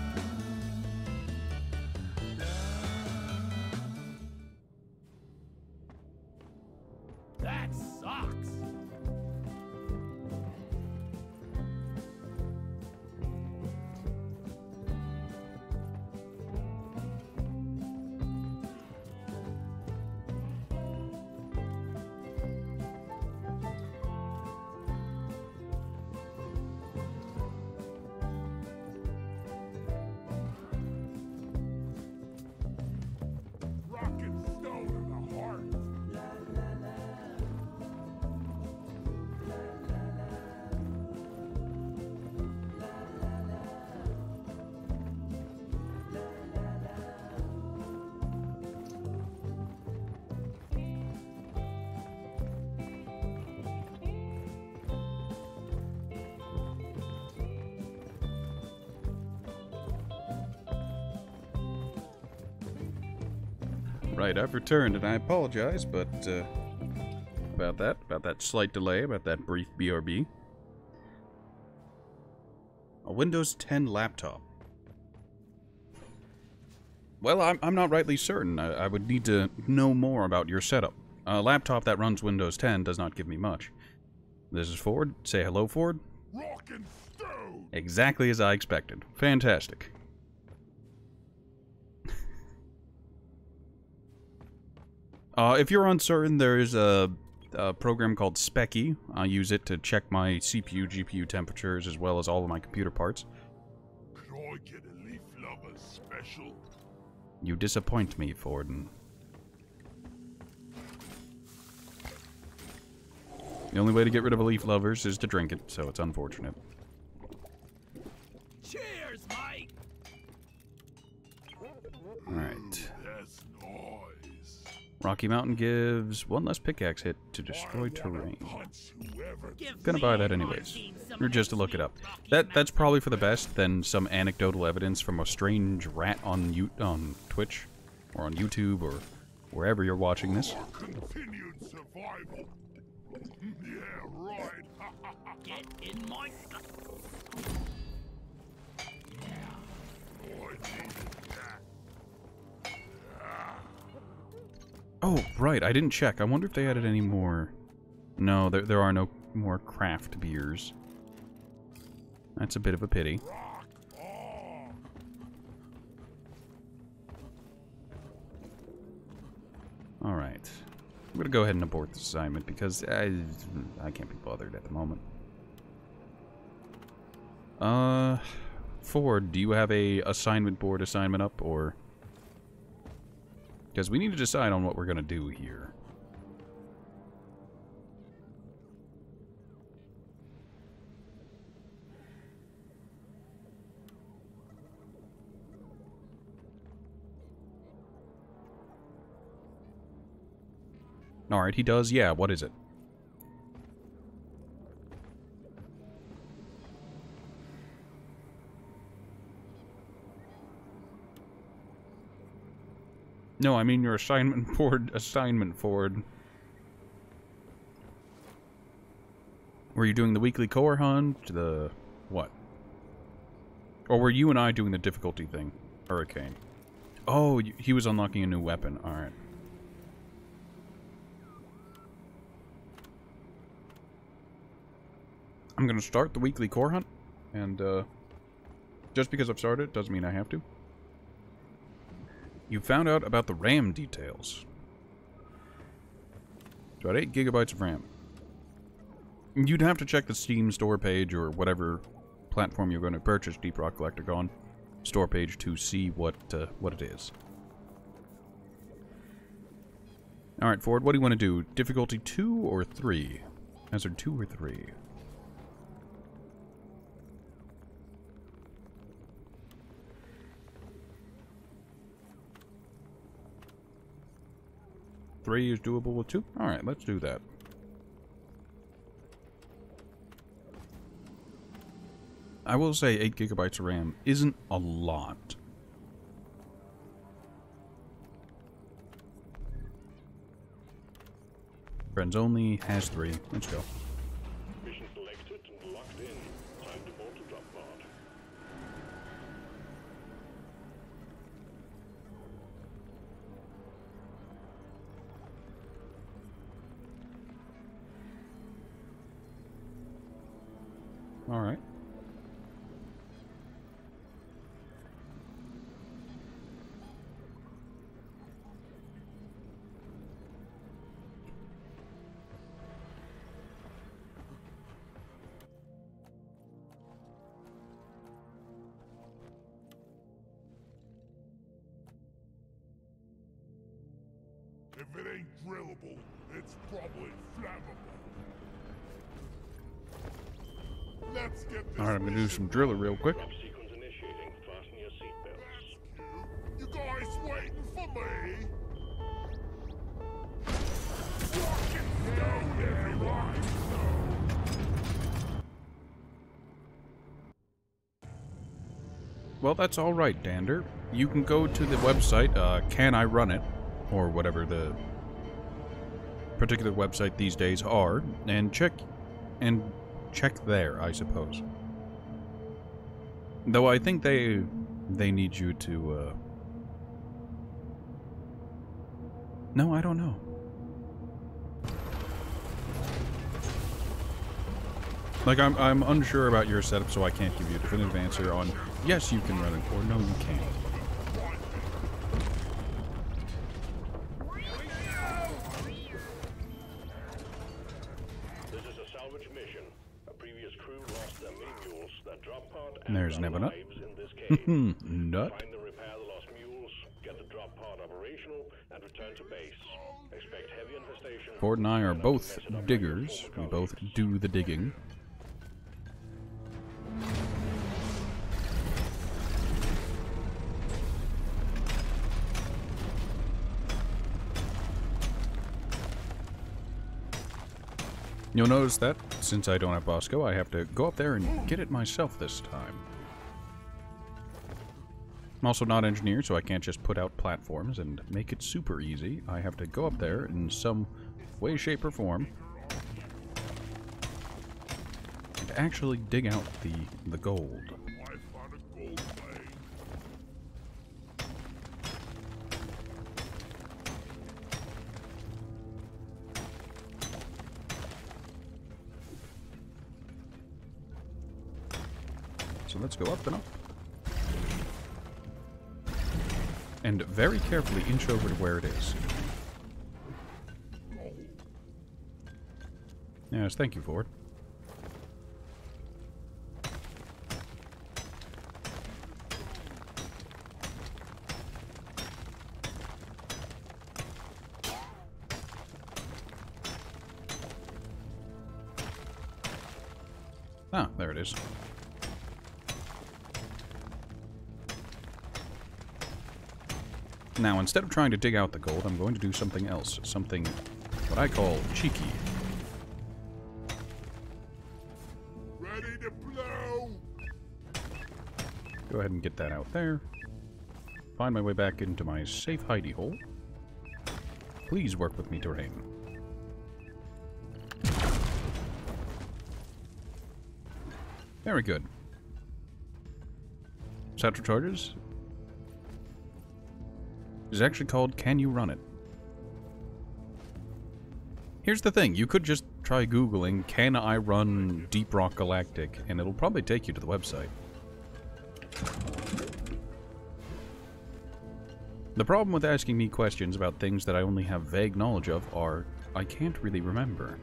That sucks. Right, I've returned, and I apologize, but, about that slight delay, about that brief BRB. A Windows 10 laptop. Well, I'm not rightly certain. I would need to know more about your setup. A laptop that runs Windows 10 does not give me much. This is Ford. Say hello, Ford. Rock and stone. Exactly as I expected. Fantastic. If you're uncertain, there's a program called Specky. I use it to check my CPU, GPU temperatures, as well as all of my computer parts. Could I get a leaf lover special? You disappoint me, Forden. The only way to get rid of a leaf lovers is to drink it, so it's unfortunate. Cheers, mate. Alright. That's nice. Rocky Mountain gives one less pickaxe hit to destroy terrain. Punch whoever. Gonna buy that anyways. Or just to look it up. That's probably for the best than some anecdotal evidence from a strange rat on Twitch, or on YouTube, or wherever you're watching this. Continued survival. Yeah, right. Get in my... I needed that. Oh, right, I didn't check. I wonder if they added any more... No, there are no more craft beers. That's a bit of a pity. Rock on. Alright. I'm gonna go ahead and abort this assignment because I can't be bothered at the moment. Ford, do you have a assignment board assignment up, or... Because we need to decide on what we're gonna do here. Alright, he does. Yeah, what is it? No, I mean your assignment board. Assignment Ford. Were you doing the weekly core hunt? The... what? Or were you and I doing the difficulty thing? Hurricane. Oh, he was unlocking a new weapon. Alright. I'm gonna start the weekly core hunt. And, just because I've started it doesn't mean I have to. You found out about the RAM details. It's about 8 gigabytes of RAM. You'd have to check the Steam store page or whatever platform you're going to purchase Deep Rock Galactic on store page to see what it is. Alright, Ford, what do you want to do? Difficulty 2 or 3? Answer 2 or 3? Three is doable with 2? Alright, let's do that. I will say 8 gigabytes of RAM isn't a lot. Friends only has 3. Let's go. Mission selected and locked in. Time to board the drop pod. Alright. If it ain't drillable, it's probably flammable. Let's get this. Alright, I'm gonna do some driller real quick. Drop sequence initiating. Fasten your seatbelts. You guys waiting for me? Rock it down, everyone! Well, that's alright, Dander. You can go to the website, Can I Run It? Or whatever the particular website these days are, and check there, I suppose. Though I think they need you to, No, I don't know. Like, I'm unsure about your setup, so I can't give you a definitive answer on, yes, you can run it, or no, you can't. This is a salvage mission. A previous crew lost their main mules, that drop pod, And there's their never nut. lives in this cave. Nut. Find and repair the lost mules, get the drop pod operational, and return to base. Expect heavy infestation. Ford and I are both diggers. We both do the digging. You'll notice that, since I don't have Bosco, I have to go up there and get it myself this time. I'm also not engineered, so I can't just put out platforms and make it super easy. I have to go up there in some way, shape, or form and actually dig out the gold. I found a gold vein. So let's go up and up. And very carefully inch over to where it is. Gold Yes, thank you, Ford. Ah, there it is. Now, instead of trying to dig out the gold, I'm going to do something else. Something what I call cheeky. Ready to blow! Go ahead and get that out there. Find my way back into my safe hidey hole. Please work with me, terrain. Very good. Satchel charges is actually called Can You Run It? Here's the thing, you could just try Googling Can I Run Deep Rock Galactic and it'll probably take you to the website. The problem with asking me questions about things that I only have vague knowledge of are I can't really remember.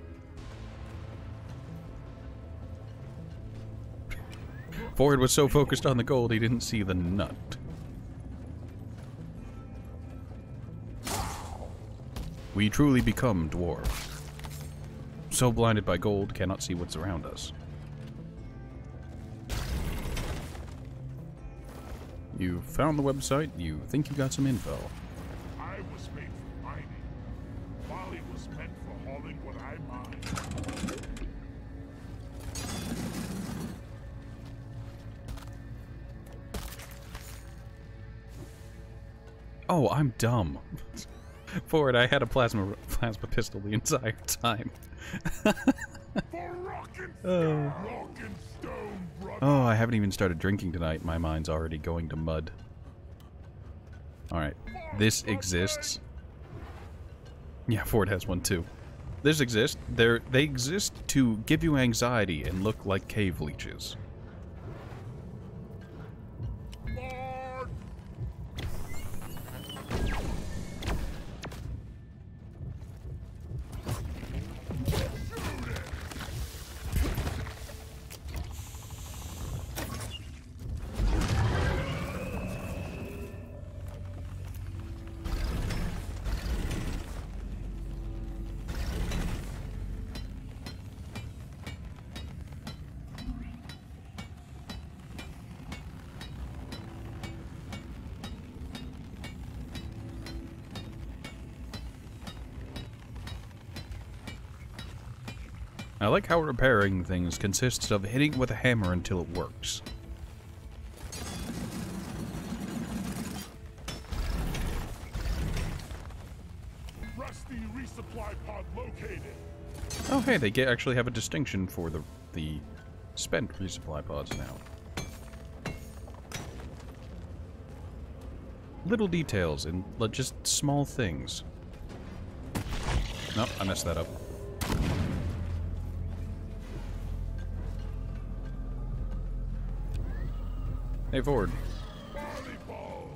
Ford was so focused on the gold he didn't see the nut. We truly become dwarves. So blinded by gold, cannot see what's around us. You found the website, you think you got some info. I was made for mining. Molly was meant for hauling what I mine. Oh, I'm dumb. Ford, I had a plasma pistol the entire time. For rock and stone, rock and stone, brother. Oh, I haven't even started drinking tonight. My mind's already going to mud. Alright. This exists. Yeah, Ford has one too. This exists. They exist to give you anxiety and look like cave leeches. Lord. I like how repairing things consists of hitting it with a hammer until it works. Rusty resupply pod located. Oh hey, they actually have a distinction for the spent resupply pods now. Little details and just small things. Nope, I messed that up. Hey, Ford. Volleyball.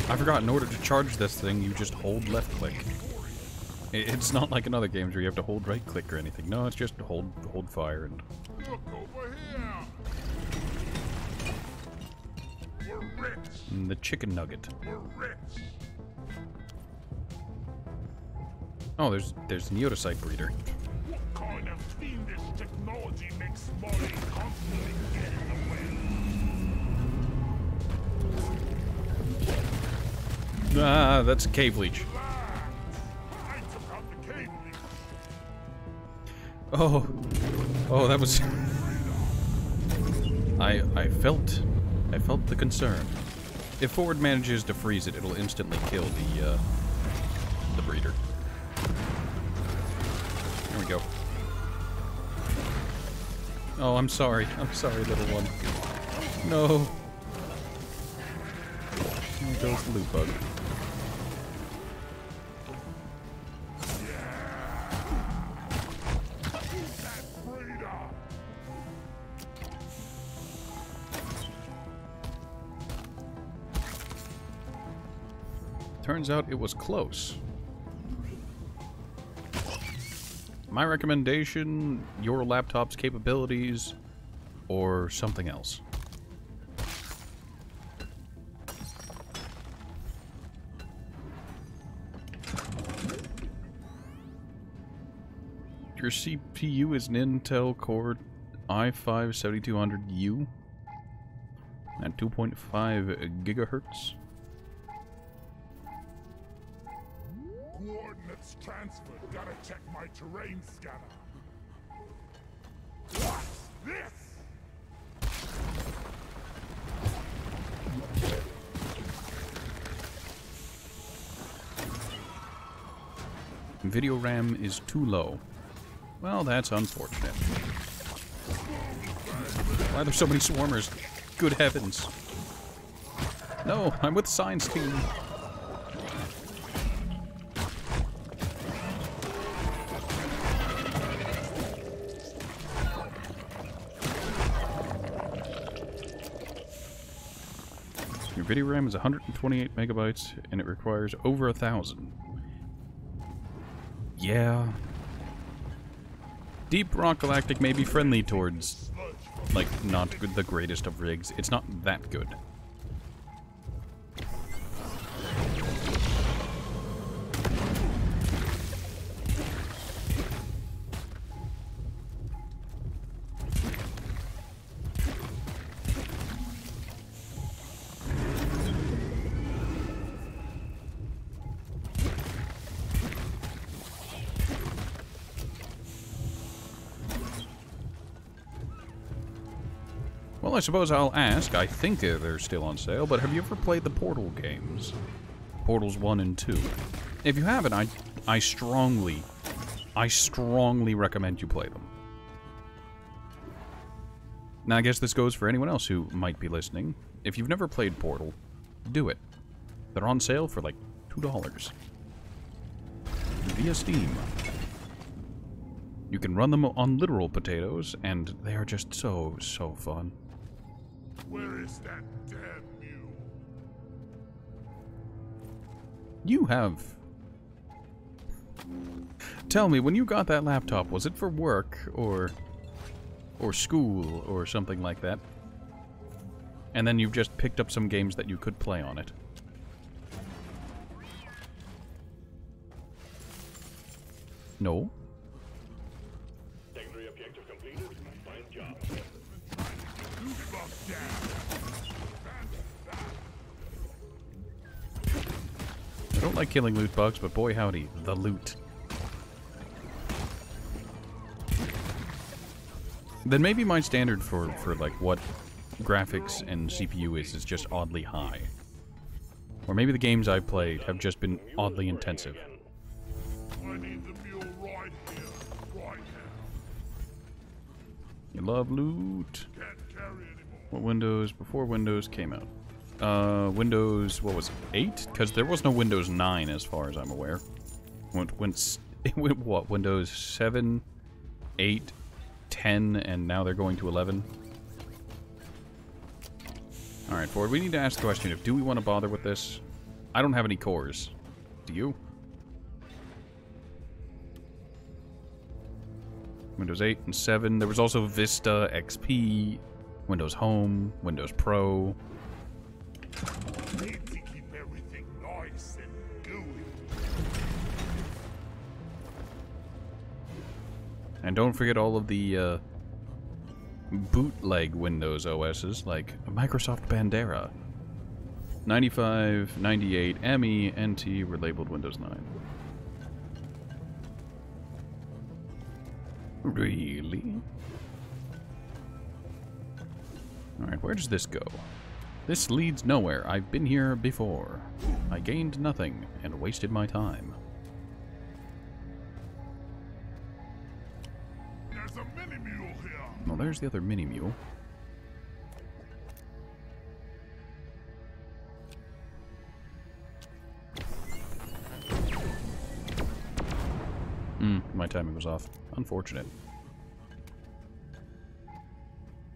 I forgot, in order to charge this thing, you just hold left click. It's not like in other games where you have to hold right click or anything. No, it's just hold fire and... Look over here. We're rich. and the chicken nugget. We're rich. Oh, there's an Yodocyte breeder. What kind of fiendish technology makes Molly constantly get in the way? Ah, that's a cave leech. I took out the cave leech. Oh, that was... I felt the concern. If Ford manages to freeze it, it'll instantly kill the breeder. There we go. Oh, I'm sorry. I'm sorry, little one. No. There goes the loot bug. Turns out it was close. My recommendation, your laptop's capabilities, or something else. Your CPU is an Intel Core i5-7200U at 2.5 gigahertz. Coordinates transferred. Gotta check my terrain scanner. What's this? Video RAM is too low. Well, that's unfortunate. Why are there so many swarmers? Good heavens. No, I'm with the science team. Your video RAM is 128 megabytes, and it requires over 1,000. Yeah. Deep Rock Galactic may be friendly towards, like, not the greatest of rigs. It's not that good. Well, I suppose I'll ask. I think they're still on sale, but have you ever played the Portal games? Portals 1 and 2. If you haven't, I strongly recommend you play them. Now, I guess this goes for anyone else who might be listening. If you've never played Portal, do it. They're on sale for like $2 via Steam. You can run them on literal potatoes, and they are just so fun. Where is that damn mule? You have... Tell me, when you got that laptop, was it for work, or school, or something like that? And then you've just picked up some games that you could play on it. No? Secondary objective completed. Fine job. I don't like killing loot bugs, but boy howdy, the loot. Then maybe my standard for like what graphics and CPU is just oddly high. Or maybe the games I've played have just been oddly intensive. I need the mule right here, right now. You love loot. Can't carry anymore. What Windows, before Windows came out? Windows, what was it, 8? Because there was no Windows 9 as far as I'm aware. It went what, Windows 7, 8, 10, and now they're going to 11? Alright, Ford, we need to ask the question of, do we want to bother with this? I don't have any cores. Do you? Windows 8 and 7. There was also Vista, XP, Windows Home, Windows Pro. Need to keep everything nice and gooey. And don't forget all of the bootleg Windows OSs like Microsoft Bandera. 95, 98, ME, NT were labeled Windows 9. Really? Alright, where does this go? This leads nowhere. I've been here before. I gained nothing and wasted my time. There's a mini mule here. Oh, there's the other mini mule. My timing was off. Unfortunate.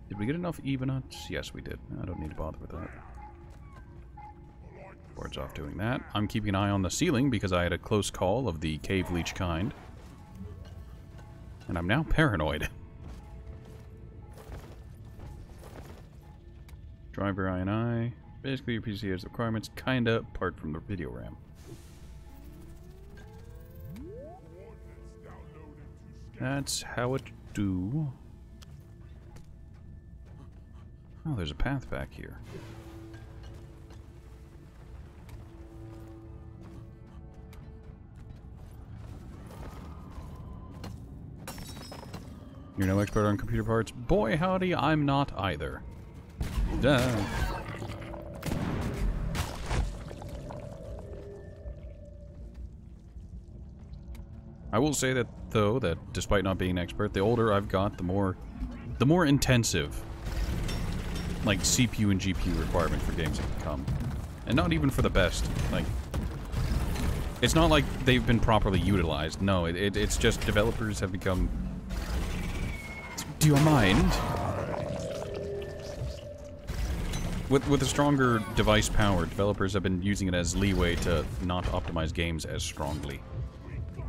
Did we get enough evonuts? Yes, we did. I don't need to bother with that. Board's off doing that. I'm keeping an eye on the ceiling because I had a close call of the cave leech kind. And I'm now paranoid. Driver I&I. Basically, your PC has the requirements, kinda, apart from the video RAM. That's how it do. Oh, there's a path back here. You're no expert on computer parts? Boy, howdy, I'm not either. Duh. I will say that, though, that despite not being an expert, the older I've got, the more intensive, like, CPU and GPU requirement for games have become. And not even for the best. Like, it's not like they've been properly utilized. No, it's just developers have become... Do you mind? With a stronger device power, developers have been using it as leeway to not optimize games as strongly. How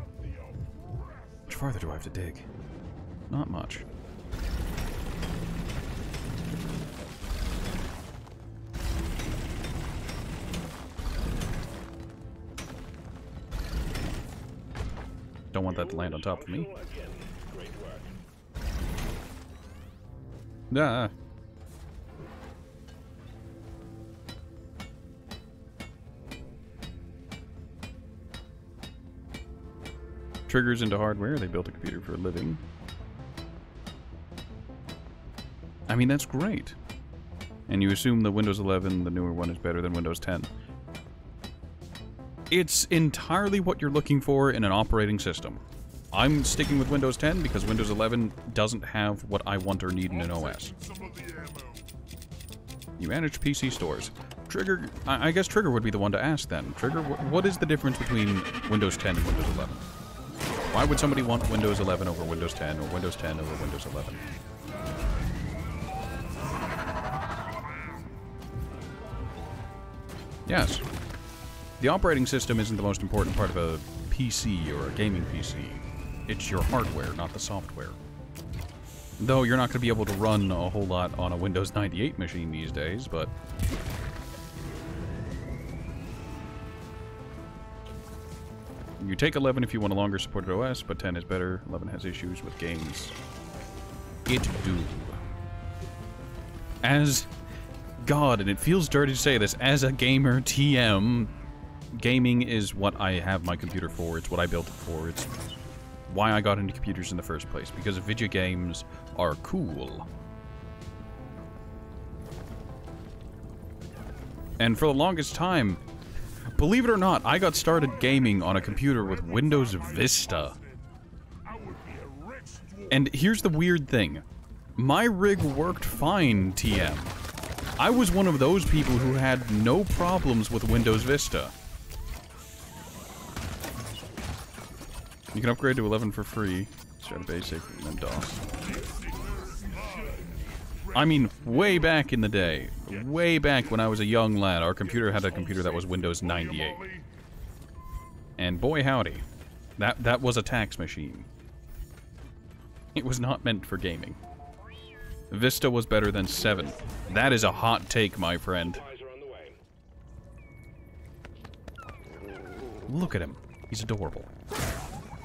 much farther do I have to dig? Not much. Don't want that to land on top of me. Nah. Triggers into hardware. They built a computer for a living. I mean, that's great. And you assume the Windows 11, the newer one, is better than Windows 10. It's entirely what you're looking for in an operating system. I'm sticking with Windows 10 because Windows 11 doesn't have what I want or need in an OS. You manage PC stores. Trigger, I guess Trigger would be the one to ask then. Trigger, what is the difference between Windows 10 and Windows 11? Why would somebody want Windows 11 over Windows 10 or Windows 10 over Windows 11? Yes. The operating system isn't the most important part of a PC or a gaming PC. It's your hardware, not the software. Though you're not going to be able to run a whole lot on a Windows 98 machine these days, but... You take 11 if you want a longer supported OS, but 10 is better. 11 has issues with games. It do. As... God, and it feels dirty to say this, as a gamer TM, gaming is what I have my computer for. It's what I built it for. It's why I got into computers in the first place, because video games are cool. And for the longest time, believe it or not, I got started gaming on a computer with Windows Vista. And here's the weird thing. My rig worked fine, TM. I was one of those people who had no problems with Windows Vista. You can upgrade to 11 for free. Start a basic and then DOS. I mean, way back in the day. Way back when I was a young lad, our computer had a computer that was Windows 98. And boy howdy, that was a tax machine. It was not meant for gaming. Vista was better than 7. That is a hot take, my friend. Look at him. He's adorable.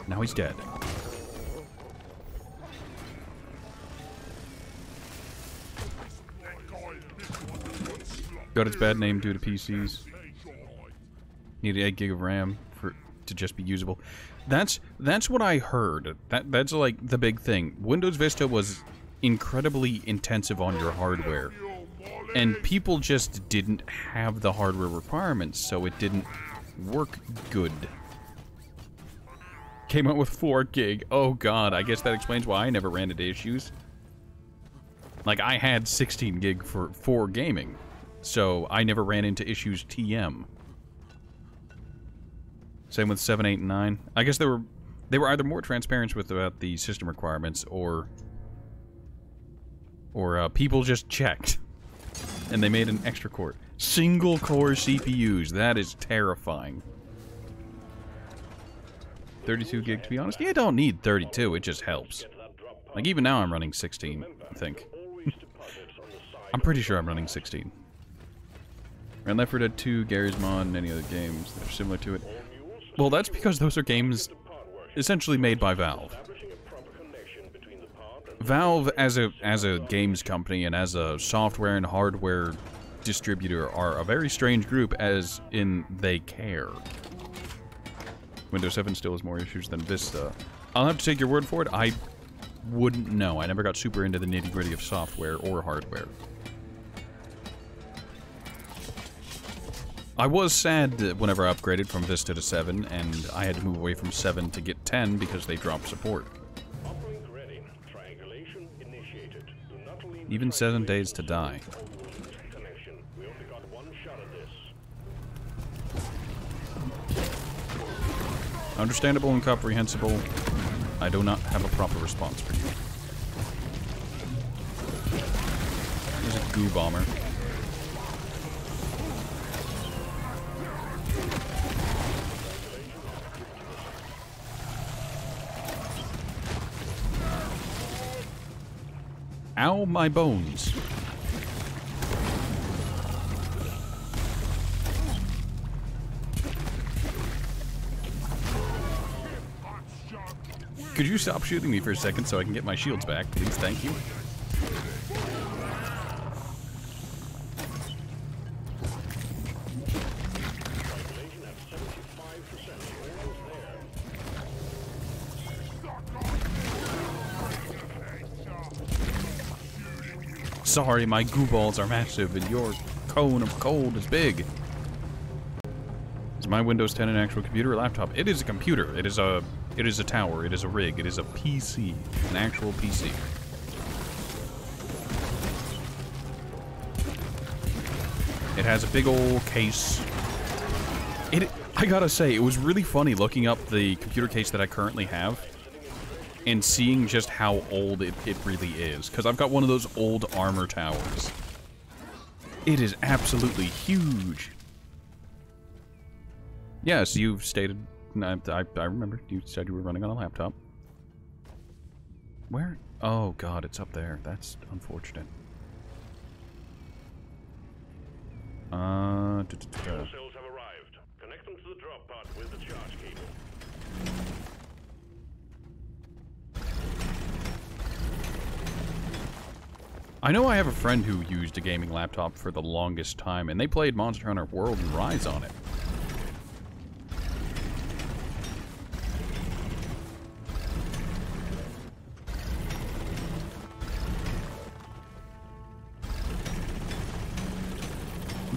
Now he's dead. Got its bad name due to PCs. Needed 8 gig of RAM to just be usable. That's what I heard. That's like the big thing. Windows Vista was incredibly intensive on your hardware, and people just didn't have the hardware requirements, so it didn't work good. Came out with 4 gig. Oh god, I guess that explains why I never ran into issues. Like, I had 16 gig for gaming, so I never ran into issues TM. Same with 7, 8, and 9. I guess they were either more transparent about the system requirements, or people just checked, and they made an extra core. Single core CPUs, that is terrifying. 32 gig, to be honest. You don't need 32, it just helps. Like, even now I'm running 16, I think. I'm pretty sure I'm running 16. Ran Left 4 Dead 2, Gary's Mod, and any other games that are similar to it. Well, that's because those are games essentially made by Valve. Valve, as a games company and as a software and hardware distributor, are a very strange group, as in they care. Windows 7 still has more issues than Vista. I'll have to take your word for it. I wouldn't know. I never got super into the nitty-gritty of software or hardware. I was sad whenever I upgraded from Vista to 7, and I had to move away from 7 to get 10 because they dropped support. Even 7 days to die. Understandable and comprehensible. I do not have a proper response for you. There's a goo bomber. Ow, my bones. Could you stop shooting me for a second so I can get my shields back, please? Thank you. Sorry, my goo balls are massive and your cone of cold is big. Is my Windows 10 an actual computer or laptop? It is a computer. It is a tower. It is a rig. It is a PC. An actual PC. It has a big old case. I gotta say, it was really funny looking up the computer case that I currently have and seeing just how old it really is. Because I've got one of those old armor towers. It is absolutely huge. Yes, you've stated... I remember. You said you were running on a laptop. Where? Oh, God, it's up there. That's unfortunate. Fuel cells have arrived. Connect them to the drop pod with the charge cable. I know I have a friend who used a gaming laptop for the longest time, and they played Monster Hunter World and Rise on it.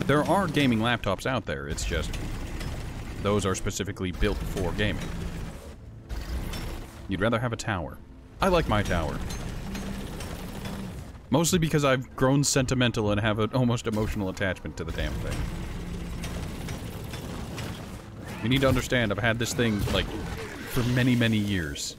There are gaming laptops out there, it's just those are specifically built for gaming. You'd rather have a tower. I like my tower. Mostly because I've grown sentimental and have an almost emotional attachment to the damn thing. You need to understand, I've had this thing, like, for many, many years.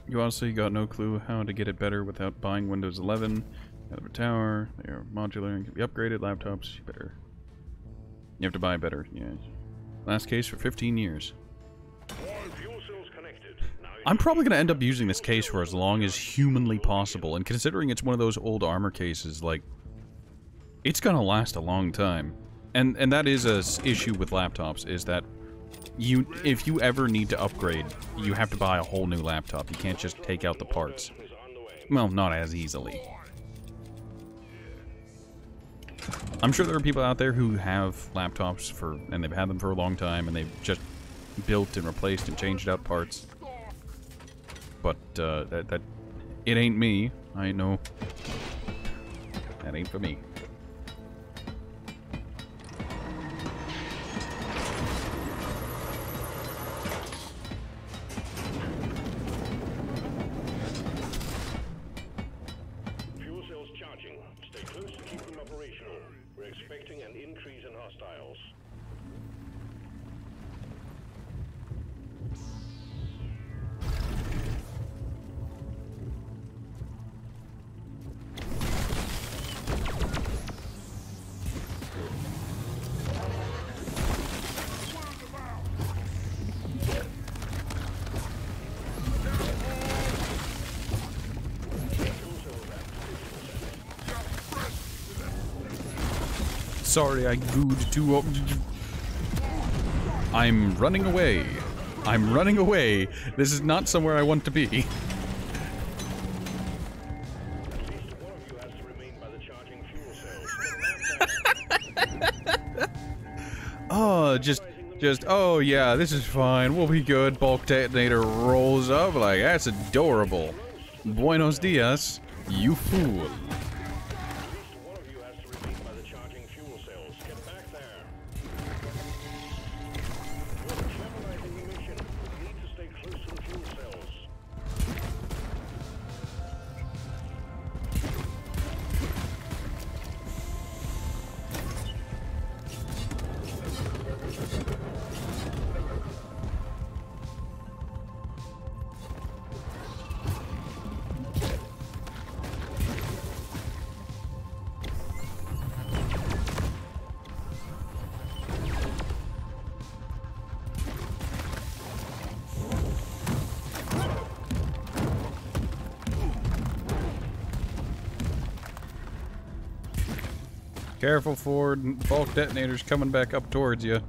You honestly got no clue how to get it better without buying Windows 11. Out of a tower, they are modular and can be upgraded. Laptops, better. You have to buy better, yeah. Last case for 15 years. I'm probably going to end up using this case for as long as humanly possible, and considering it's one of those old armor cases, like, it's going to last a long time. And that is a issue with laptops, is that if you ever need to upgrade, you have to buy a whole new laptop. You can't just take out the parts. Well, not as easily. I'm sure there are people out there who have laptops and they've had them for a long time, and they've just built and replaced and changed out parts. But it ain't me. I know that ain't for me. Fuel cells charging. Stay close to keep them operational. We're expecting an increase in hostiles. Sorry, I gooed too. I'm running away. I'm running away. This is not somewhere I want to be. At least one of you has to remain by the charging fuel cells. Oh, oh yeah, this is fine. We'll be good. Bulk detonator rolls up like, that's adorable. Buenos dias, you fool. Careful, Ford. Bulk detonator's coming back up towards you.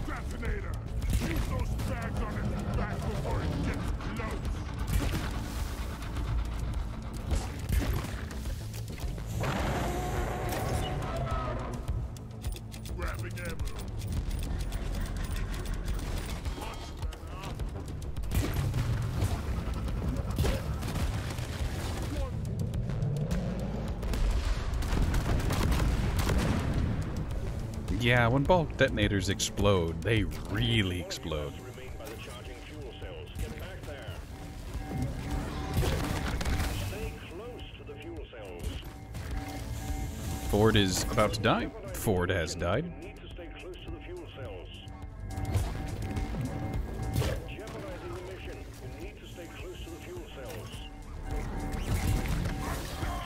Detonator! Keep those bags on its back before it gets close! Grabbing ammo. Yeah, when bulk detonators explode, they really explode. Remain by the charging fuel cells. Get back there. Stay close to the fuel cells. Ford is about to die. Ford has died. You need to stay close to the fuel cells. Jeopardizing the mission. You need to stay close to the fuel cells.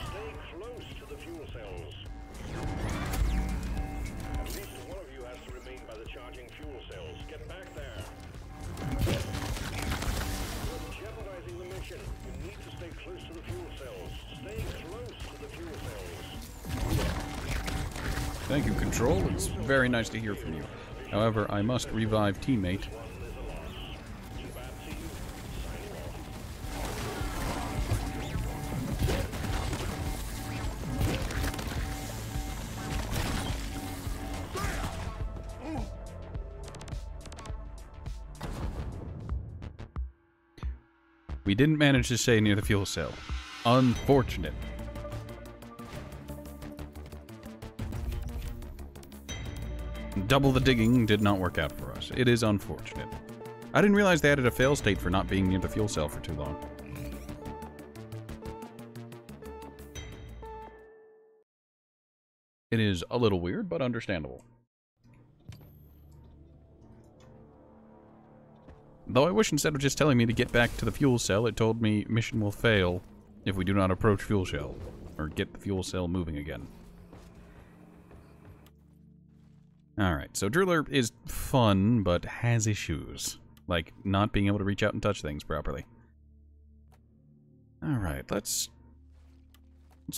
Stay close to the fuel cells. At least one of you has to remain by the charging fuel cells. Get back there. You're jeopardizing the mission. You need to stay close to the fuel cells. Stay close to the fuel cells. Thank you, Control. It's very nice to hear from you. However, I must revive teammate. We didn't manage to stay near the fuel cell. Unfortunate. Double the digging did not work out for us. It is unfortunate. I didn't realize they added a fail state for not being near the fuel cell for too long. It is a little weird, but understandable. Though I wish instead of just telling me to get back to the fuel cell, it told me mission will fail if we do not approach fuel cell, or get the fuel cell moving again. Alright, so Driller is fun, but has issues. Like, not being able to reach out and touch things properly. Alright, let's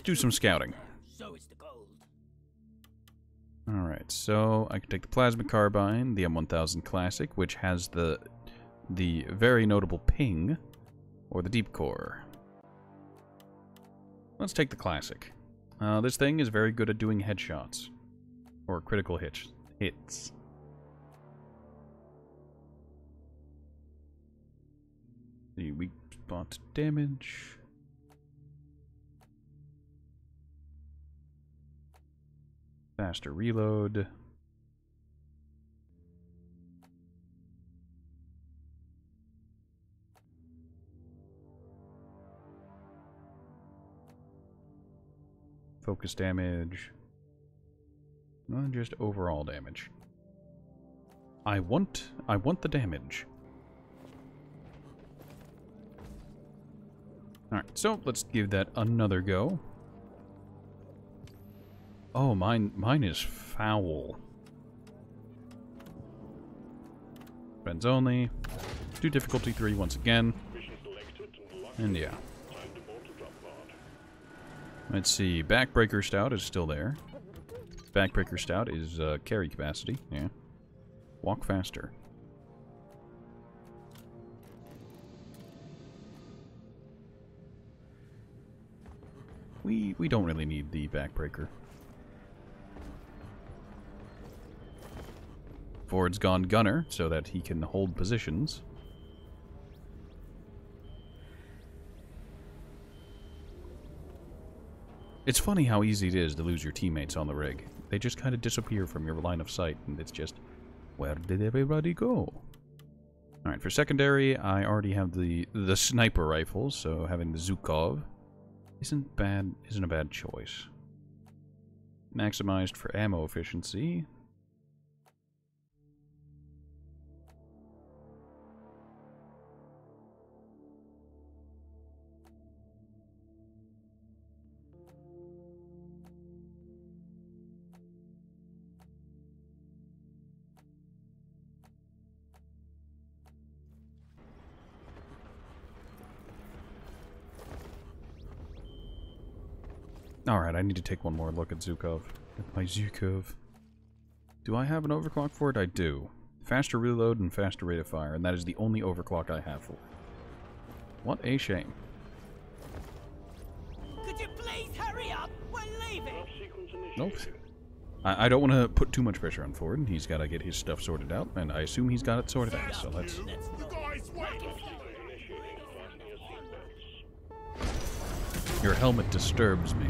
do some scouting. So is the gold. Alright, so I can take the Plasma Carbine, the M1000 Classic, which has the very notable ping, or the Deep Core. Let's take the Classic. This thing is very good at doing headshots. Or critical hits. The weak spot damage. Faster reload. Focus damage. Not just overall damage. I want the damage. Alright, so let's give that another go. Oh, mine is foul. Friends only. Do difficulty 3 once again. And yeah. Let's see, Backbreaker Stout is still there. Backbreaker Stout is carry capacity, yeah. Walk faster. We don't really need the Backbreaker. Ford's gone Gunner, so that he can hold positions. It's funny how easy it is to lose your teammates on the rig. They just kind of disappear from your line of sight, and it's just, where did everybody go? Alright, for secondary, I already have the sniper rifles, so having the Zhukov isn't a bad choice. Maximized for ammo efficiency. Alright, I need to take one more look at Zhukov. At my Zhukov. Do I have an overclock for it? I do. Faster reload and faster rate of fire, and that is the only overclock I have for it. What a shame. Could you please hurry up? We're leaving! Nope. I don't want to put too much pressure on Ford. He's got to get his stuff sorted out, and I assume he's got it sorted out, so let's... You guys wait! Your helmet disturbs me.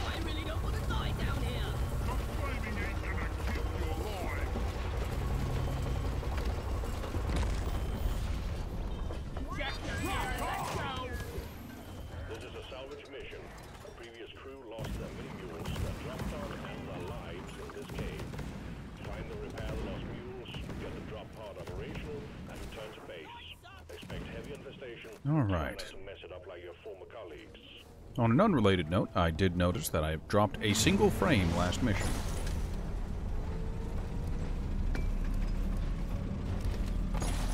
I really don't want to die down here! The flaming ain't gonna keep you alive! Jack the let's go! This is a salvage mission. A previous crew lost their mini mules, their drop pod, and their lives in this cave. Find and repair the lost mules, get the drop pod operational, and return to base. Expect heavy infestation. Alright. Try not to mess it up like your former colleagues. On an unrelated note, I did notice that I dropped a single frame last mission.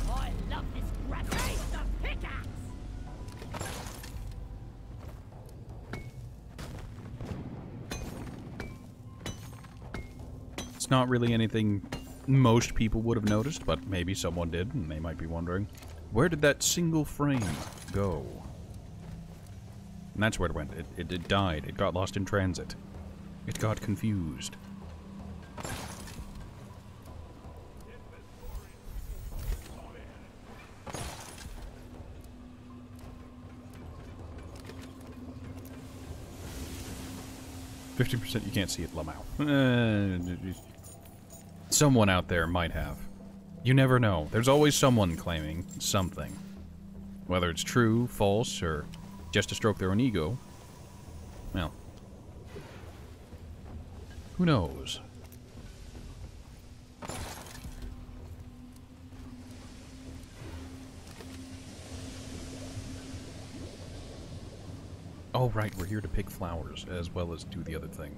I love this grab. Face the pickaxe! It's not really anything most people would have noticed, but maybe someone did, and they might be wondering, where did that single frame go? And that's where it went. It died. It got lost in transit. It got confused. %, you can't see it, Lamau. Someone out there might have. You never know. There's always someone claiming something. Whether it's true, false, or just to stroke their own ego. Well. Who knows? Oh, right, we're here to pick flowers, as well as do the other thing.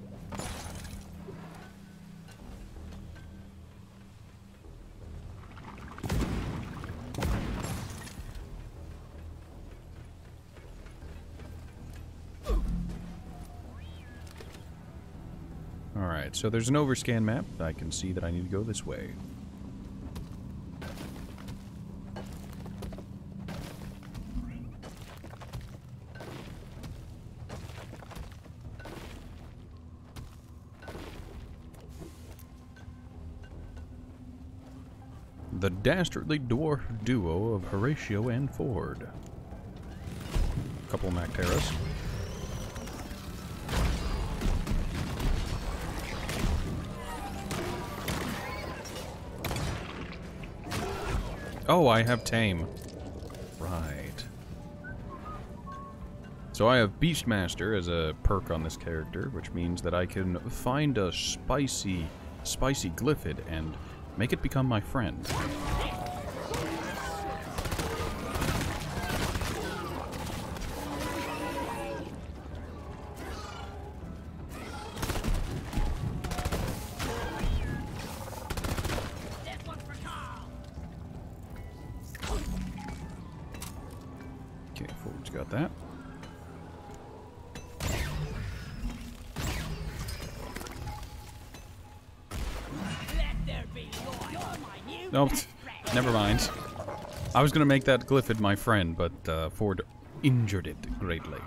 Alright, so there's an overscan map. I can see that I need to go this way. The dastardly dwarf duo of Horatio and Ford. Couple Macteras. Oh, I have Tame. Right. So I have Beastmaster as a perk on this character, which means that I can find a spicy glyphid and make it become my friend. Okay, Ford's got that. Nope, never mind. I was gonna make that glyphid my friend, but Ford injured it greatly.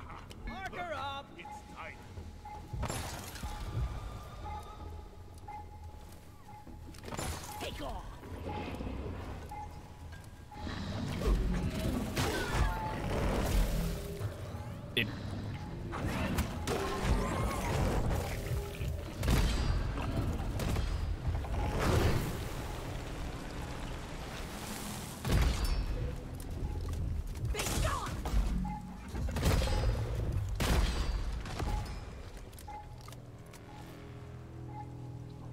It.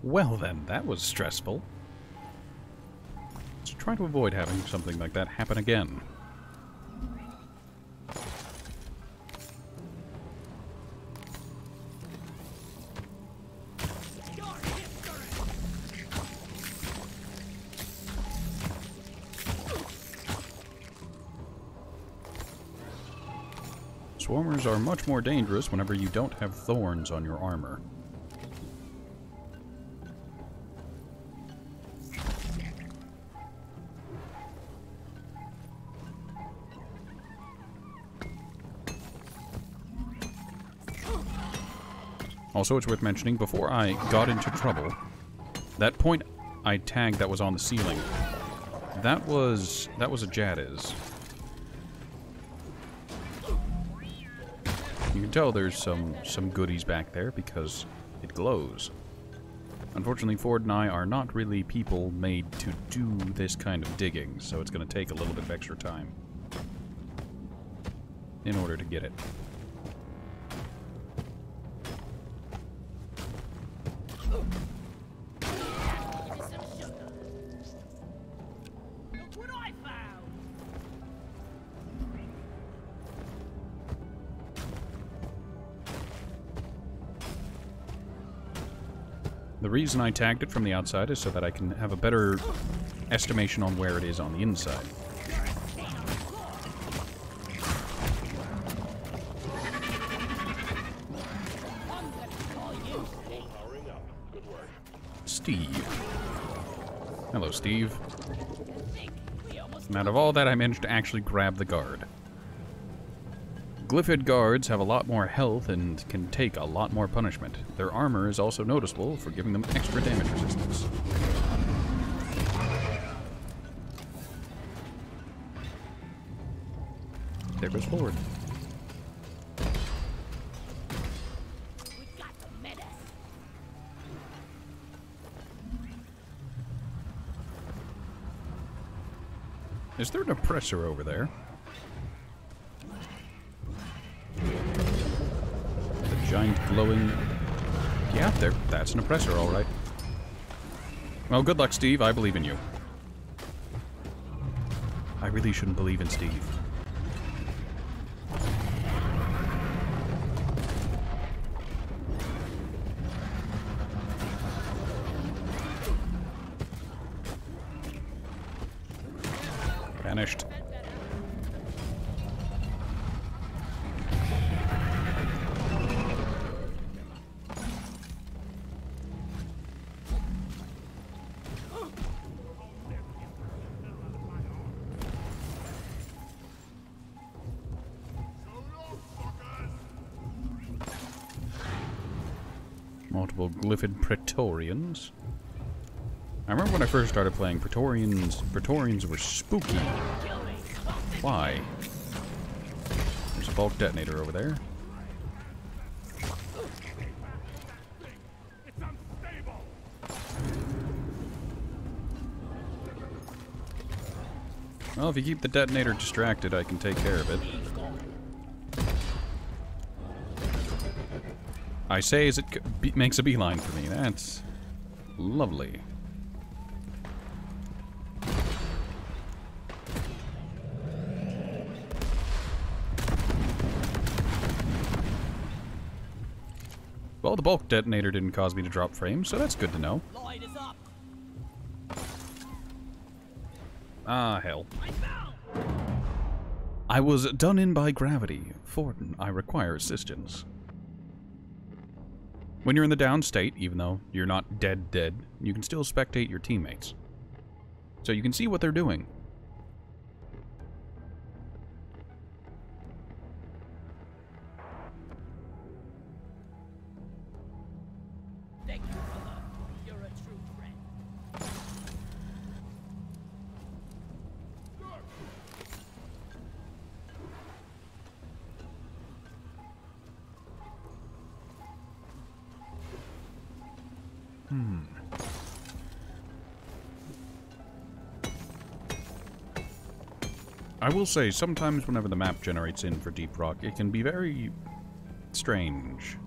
Well then, that was stressful. Let's try to avoid having something like that happen again. Swarmers are much more dangerous whenever you don't have thorns on your armor. Also, it's worth mentioning, before I got into trouble, that point I tagged that was on the ceiling, that was a Jadiz. You can tell there's some goodies back there because it glows. Unfortunately, Ford and I are not really people made to do this kind of digging, so it's going to take a little bit of extra time in order to get it. The reason I tagged it from the outside is so that I can have a better estimation on where it is on the inside. Steve. Hello, Steve. And out of all that, I managed to actually grab the guard. Glyphid guards have a lot more health and can take a lot more punishment. Their armor is also noticeable for giving them extra damage resistance. There goes Ford. Is there an oppressor over there? The giant glowing... Yeah, there. That's an oppressor, all right. Well, good luck, Steve. I believe in you. I really shouldn't believe in Steve. vanished. Multiple glyphid Praetorians. I remember when I first started playing, Praetorians were spooky. Why? There's a bulk detonator over there. Well, if you keep the detonator distracted, I can take care of it. I say as it makes a beeline for me. That's lovely. Well, the bulk detonator didn't cause me to drop frames, so that's good to know. Light is up. Ah, hell. I was done in by gravity. Forden, I require assistance. When you're in the down state, even though you're not dead, you can still spectate your teammates. So you can see what they're doing. Thank you, brother. You're a true friend. I will say, sometimes whenever the map generates in for Deep Rock, it can be very strange.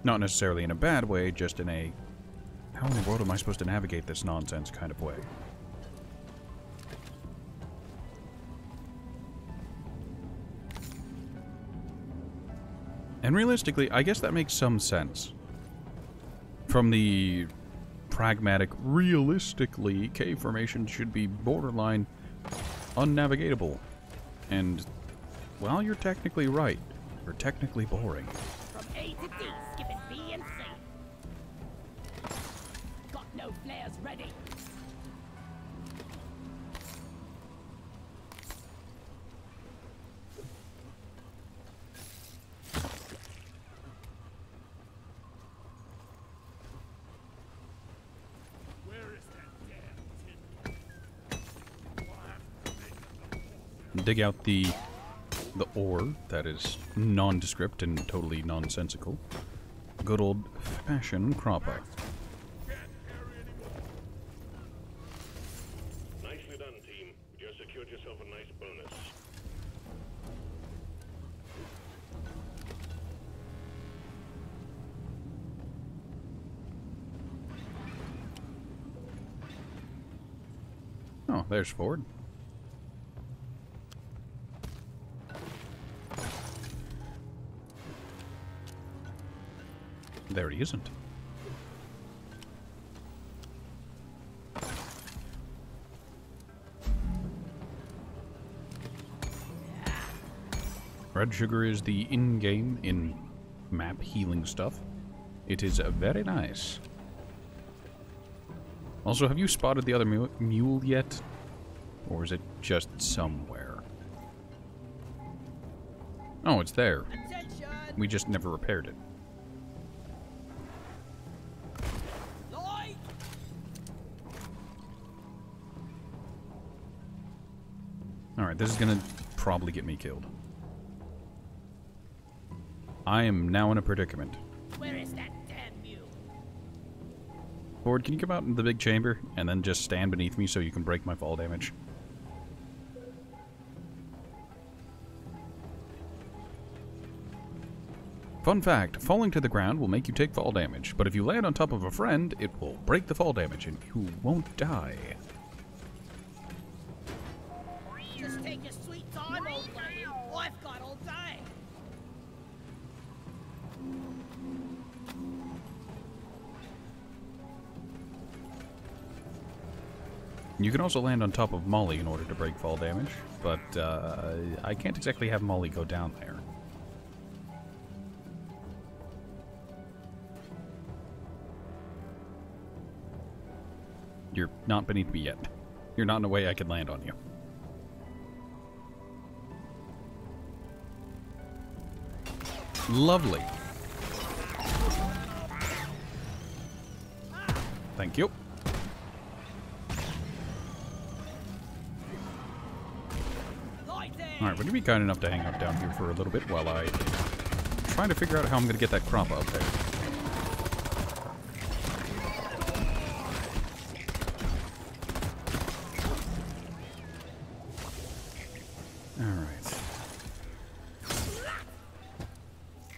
Not necessarily in a bad way, just in a how in the world am I supposed to navigate this nonsense kind of way. And realistically, I guess that makes some sense. From the pragmatic, realistically, cave formations should be borderline unnavigatable. And, well, you're technically right. You're technically boring. From A to D, skipping B and C. Got no flares ready. Dig out the ore that is nondescript and totally nonsensical. Good old-fashioned cropper. Nicely done, team. You just secured yourself a nice bonus. Oh, there's Ford. There he isn't. Red sugar is the in-game, in-map healing stuff. It is very nice. Also, have you spotted the other mule yet? Or is it just somewhere? Oh, it's there. Attention! We just never repaired it. Light! Alright, this is gonna probably get me killed. I am now in a predicament. Where is that damn mule? Ford, can you come out in the big chamber and then just stand beneath me so you can break my fall damage? Fun fact, falling to the ground will make you take fall damage, but if you land on top of a friend, it will break the fall damage and you won't die. Just take your sweet time, old lady. I've got all day. You can also land on top of Molly in order to break fall damage, but I can't exactly have Molly go down there. You're not beneath me yet. You're not in a way I could land on you. Lovely. Thank you. Alright, would you be kind enough to hang out down here for a little bit while I try to figure out how I'm going to get that crop out there? Alright.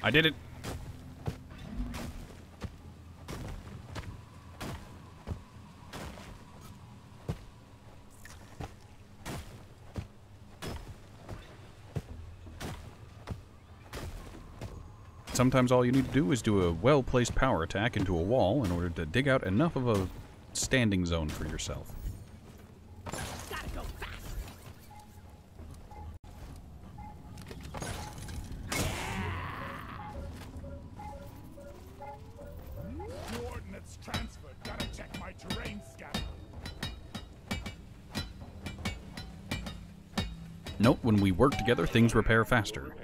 I did it! Sometimes all you need to do is do a well-placed power attack into a wall in order to dig out enough of a standing zone for yourself. Gotta go fast. Coordinates transferred. Gotta check my terrain scanner. Note, when we work together, things repair faster.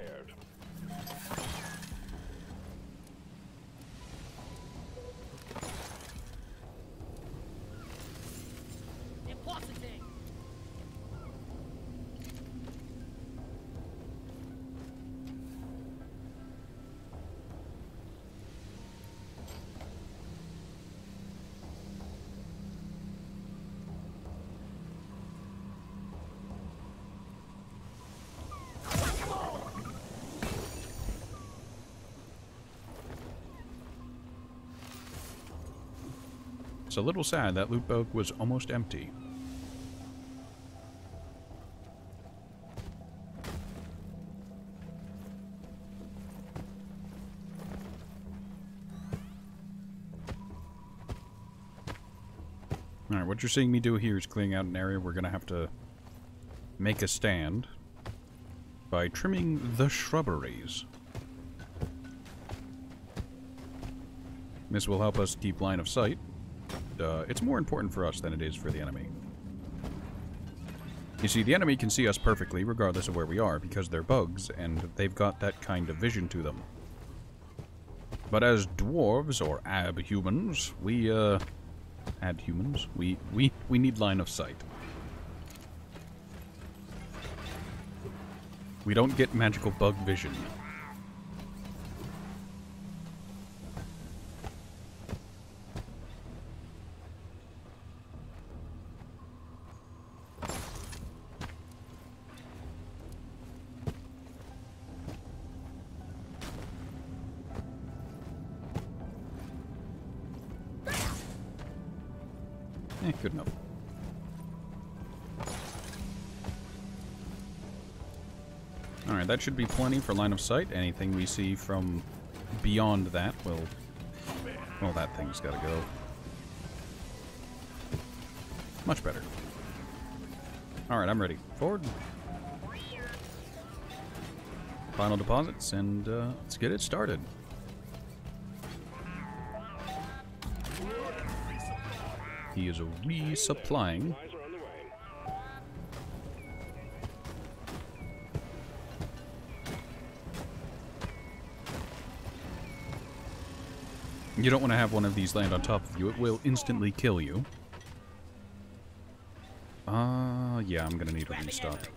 It's a little sad that loot bag was almost empty. Alright, what you're seeing me do here is clearing out an area we're gonna have to make a stand by trimming the shrubberies. This will help us keep line of sight. It's more important for us than it is for the enemy. You see, the enemy can see us perfectly regardless of where we are because they're bugs and they've got that kind of vision to them. But as dwarves or abhumans, we need line of sight. We don't get magical bug vision. Good enough. Alright, that should be plenty for line of sight. Anything we see from beyond that will... Well, that thing's gotta go. Much better. Alright, I'm ready. Forward. Final deposits, and let's get it started. He is resupplying. You don't want to have one of these land on top of you. It will instantly kill you. Yeah, I'm gonna need a restock.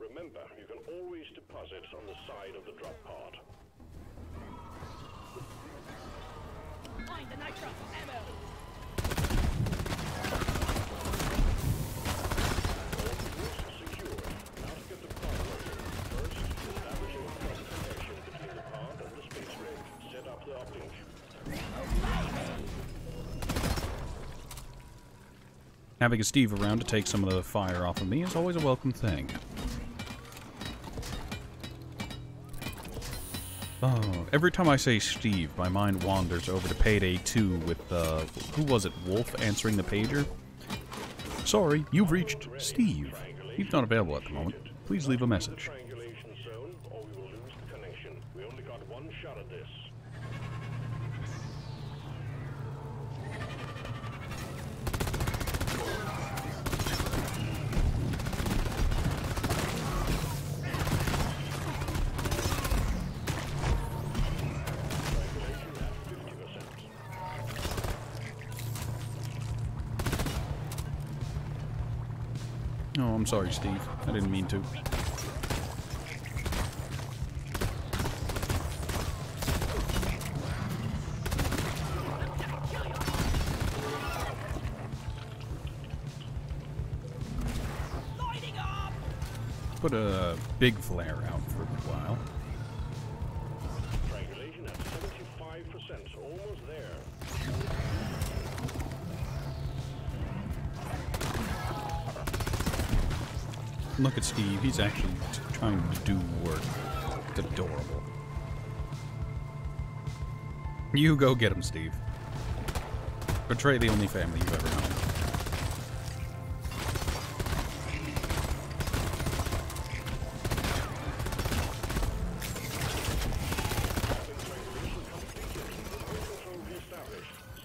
Remember, you can always deposit on the side of the drop pod. Find the nitro ammo. Secure. Now to get the pod working. First, establishing a communication between the pod and the space rig. Set up the uplink. Having a Steve around to take some of the fire off of me is always a welcome thing. Oh, every time I say Steve, my mind wanders over to Payday 2 with, who was it, Wolf answering the pager? Sorry, you've reached Steve. He's not available at the moment. Please leave a message. Triangulation zone, or we will lose the connection. We only got one shot at this. Oh, I'm sorry, Steve. I didn't mean to. Put a big flare out for a while. Triangulation at 75%, almost there. Look at Steve. He's actually trying to do work. It's adorable. You go get him, Steve. Betray the only family you've ever known.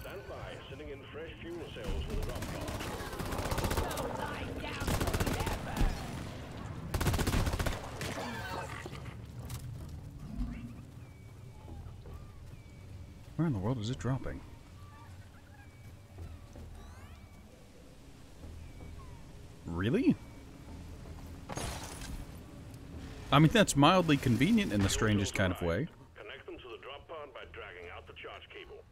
Stand by, sending in fresh fuel cells for the drop pod. Where in the world is it dropping? Really? I mean, that's mildly convenient in the strangest kind of way. Connect them to the drop pod by dragging out the charge cable.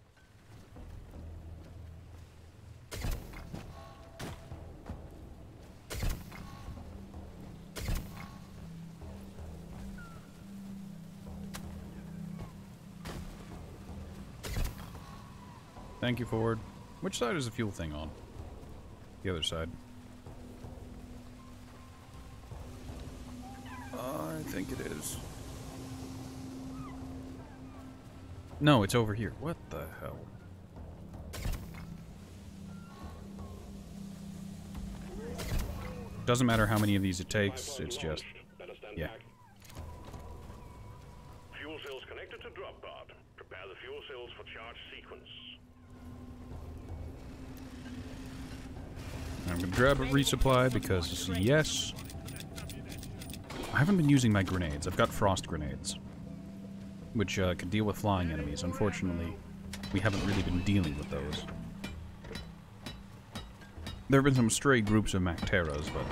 Thank you, Ford. Which side is the fuel thing on? The other side. I think it is. No, it's over here. What the hell? Doesn't matter how many of these it takes, it's just... yeah. Fuel cells connected to drop pod. Prepare the fuel cells for charge sequence. I'm gonna grab a resupply because, yes... I haven't been using my grenades. I've got frost grenades. Which can deal with flying enemies. Unfortunately, we haven't really been dealing with those. There have been some stray groups of Macteras, but...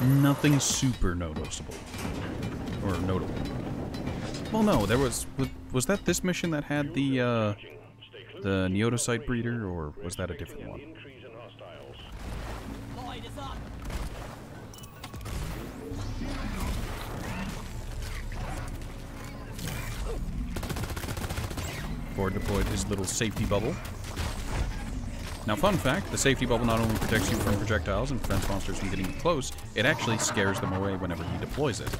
nothing super noticeable. Or notable. Well, no, there was... Was that this mission that had the Neodocyte breeder, or was that a different one? Ford deployed his little safety bubble. Now, fun fact, the safety bubble not only protects you from projectiles and prevents monsters from getting close, it actually scares them away whenever he deploys it.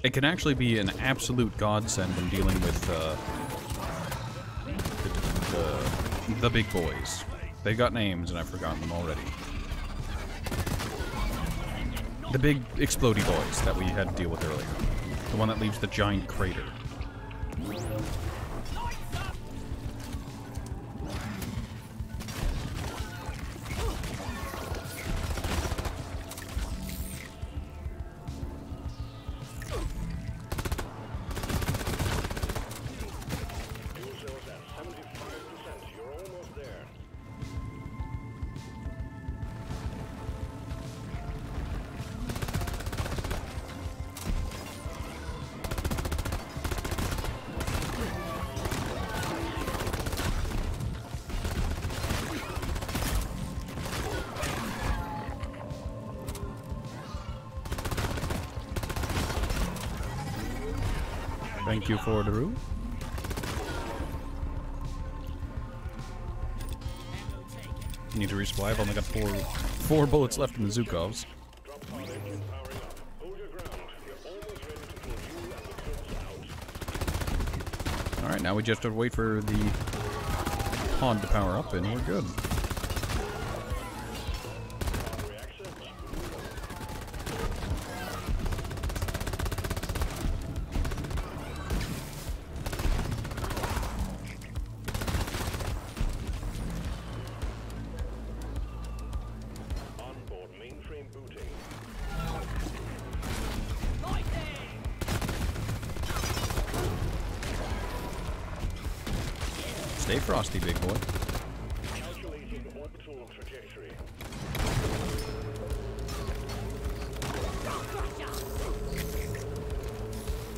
It can actually be an absolute godsend when dealing with the big boys. They've got names and I've forgotten them already. The big explodey boys that we had to deal with earlier. The one that leaves the giant crater. Thank you, Fordaroo. Need to resupply. I've only got 4 bullets left in the Zukovs. Drop pod engine powering up. Hold your ground. We're almost ready to pull you and the troops out. Alright, now we just have to wait for the pod to power up and we're good. Onboard mainframe booting. Stay frosty, big boy. Calculating orbital trajectory.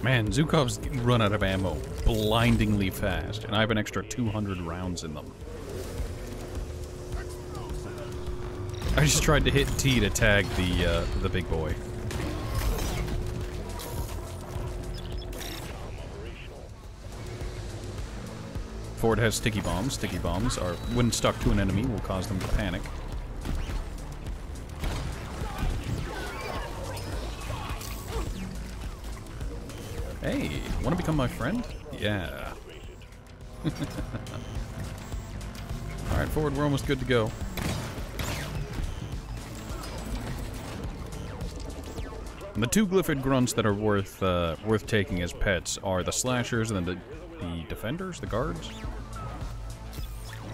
Man, Zukovs run out of ammo blindingly fast, and I have an extra 200 rounds in them. I just tried to hit T to tag the big boy. Ford has sticky bombs. Sticky bombs are, when stuck to an enemy, will cause them to panic. Hey, want to become my friend? Yeah. Alright, Ford, we're almost good to go. And the 2 Glyphid grunts that are worth taking as pets are the slashers and then the defenders, the guards.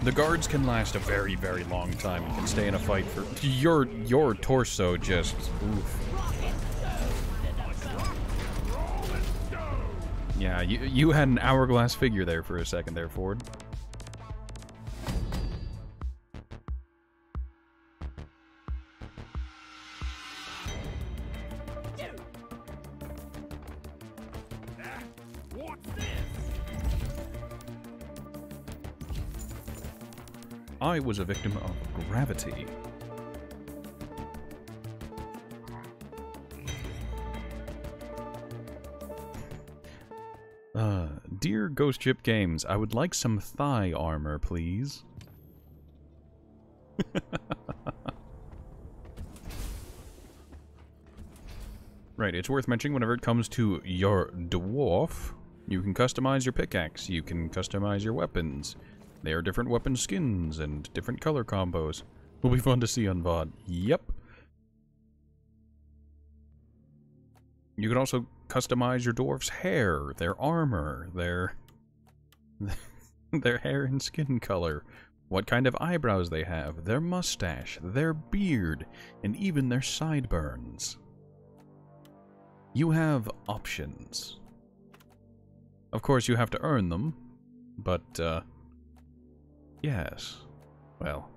The guards can last a very, very long time and can stay in a fight for your torso just oof. Yeah, you had an hourglass figure there for a second there, Ford. I was a victim of gravity. Dear Ghost Ship Games, I would like some thigh armor, please. Right, it's worth mentioning whenever it comes to your dwarf, you can customize your pickaxe, you can customize your weapons. They are different weapon skins and different color combos. Will be fun to see on VOD. Yep. You can also customize your dwarf's hair, their armor, their hair and skin color, what kind of eyebrows they have, their mustache, their beard, and even their sideburns. You have options. Of course, you have to earn them, but, yes. Well.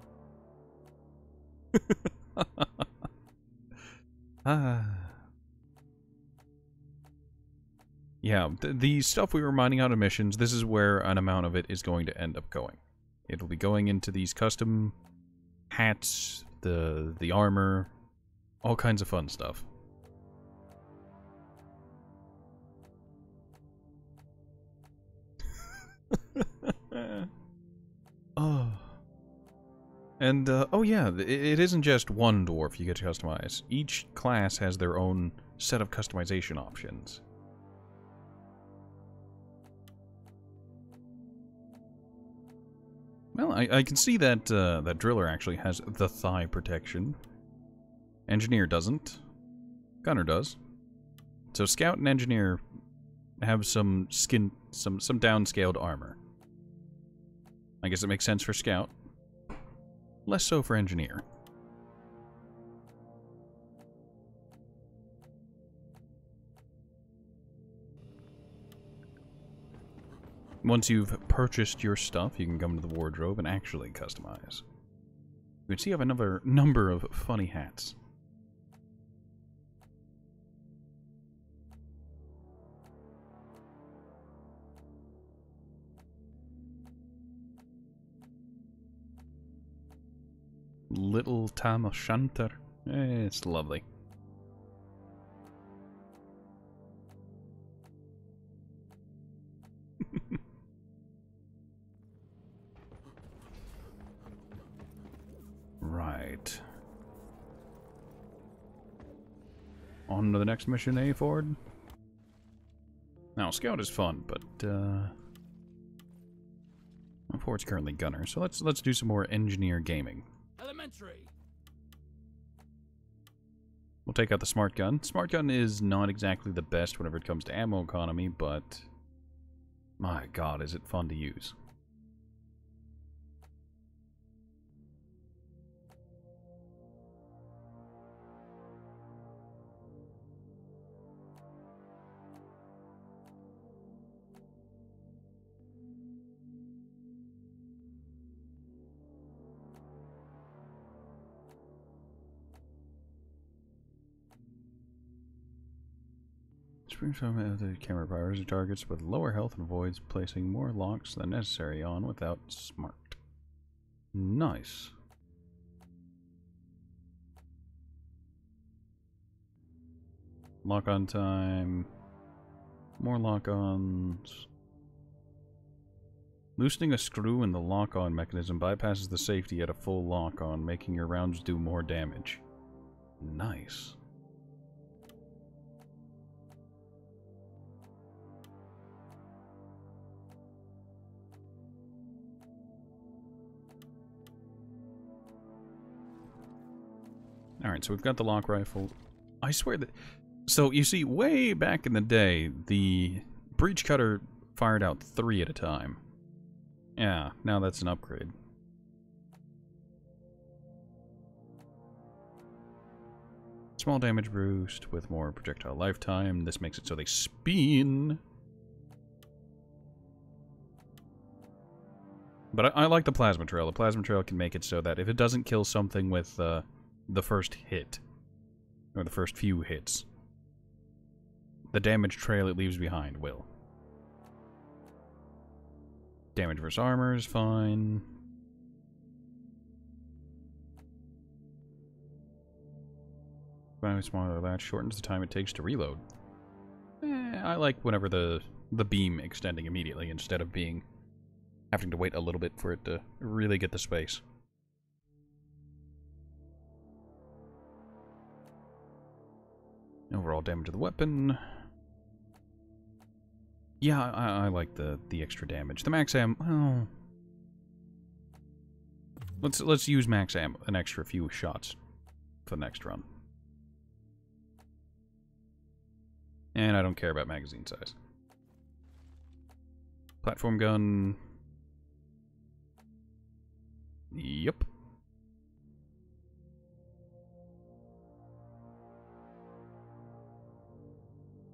Yeah, the stuff we were mining out of missions, this is where an amount of it is going to end up going. It'll be going into these custom hats, the armor, all kinds of fun stuff. Oh. And, oh yeah, it isn't just one dwarf you get to customize. Each class has their own set of customization options. Well, I can see that that driller actually has the thigh protection. Engineer doesn't. Gunner does. So Scout and Engineer have some downscaled armor. I guess it makes sense for Scout. Less so for Engineer. Once you've purchased your stuff, you can come to the wardrobe and actually customize. You can see I have another number of funny hats. Little Tam O'Shanter. It's lovely. Right. On to the next mission, eh, Ford? Now, Scout is fun, but, Ford's currently Gunner, so let's do some more Engineer gaming. Elementary. We'll take out the Smart Gun. Smart Gun is not exactly the best whenever it comes to ammo economy, but my god, is it fun to use. Some of the camera priority targets with lower health and avoids placing more locks than necessary on without smart. Nice. Lock-on time. More lock-ons. Loosening a screw in the lock-on mechanism bypasses the safety at a full lock-on, making your rounds do more damage. Nice. Alright, so we've got the lock rifle. I swear that... So, you see, way back in the day, the breech cutter fired out 3 at a time. Yeah, now that's an upgrade. Small damage boost with more projectile lifetime. This makes it so they spin. But I like the plasma trail. The plasma trail can make it so that if it doesn't kill something with... the first hit, or the first few hits, the damage trail it leaves behind will. Damage versus armor is fine. Smaller that shortens the time it takes to reload. I like whenever the beam extending immediately instead of having to wait a little bit for it to really get the space. Overall damage of the weapon. Yeah, I like the extra damage. The max ammo. Well, let's use max ammo, an extra few shots for the next run. And I don't care about magazine size. Platform gun. Yep.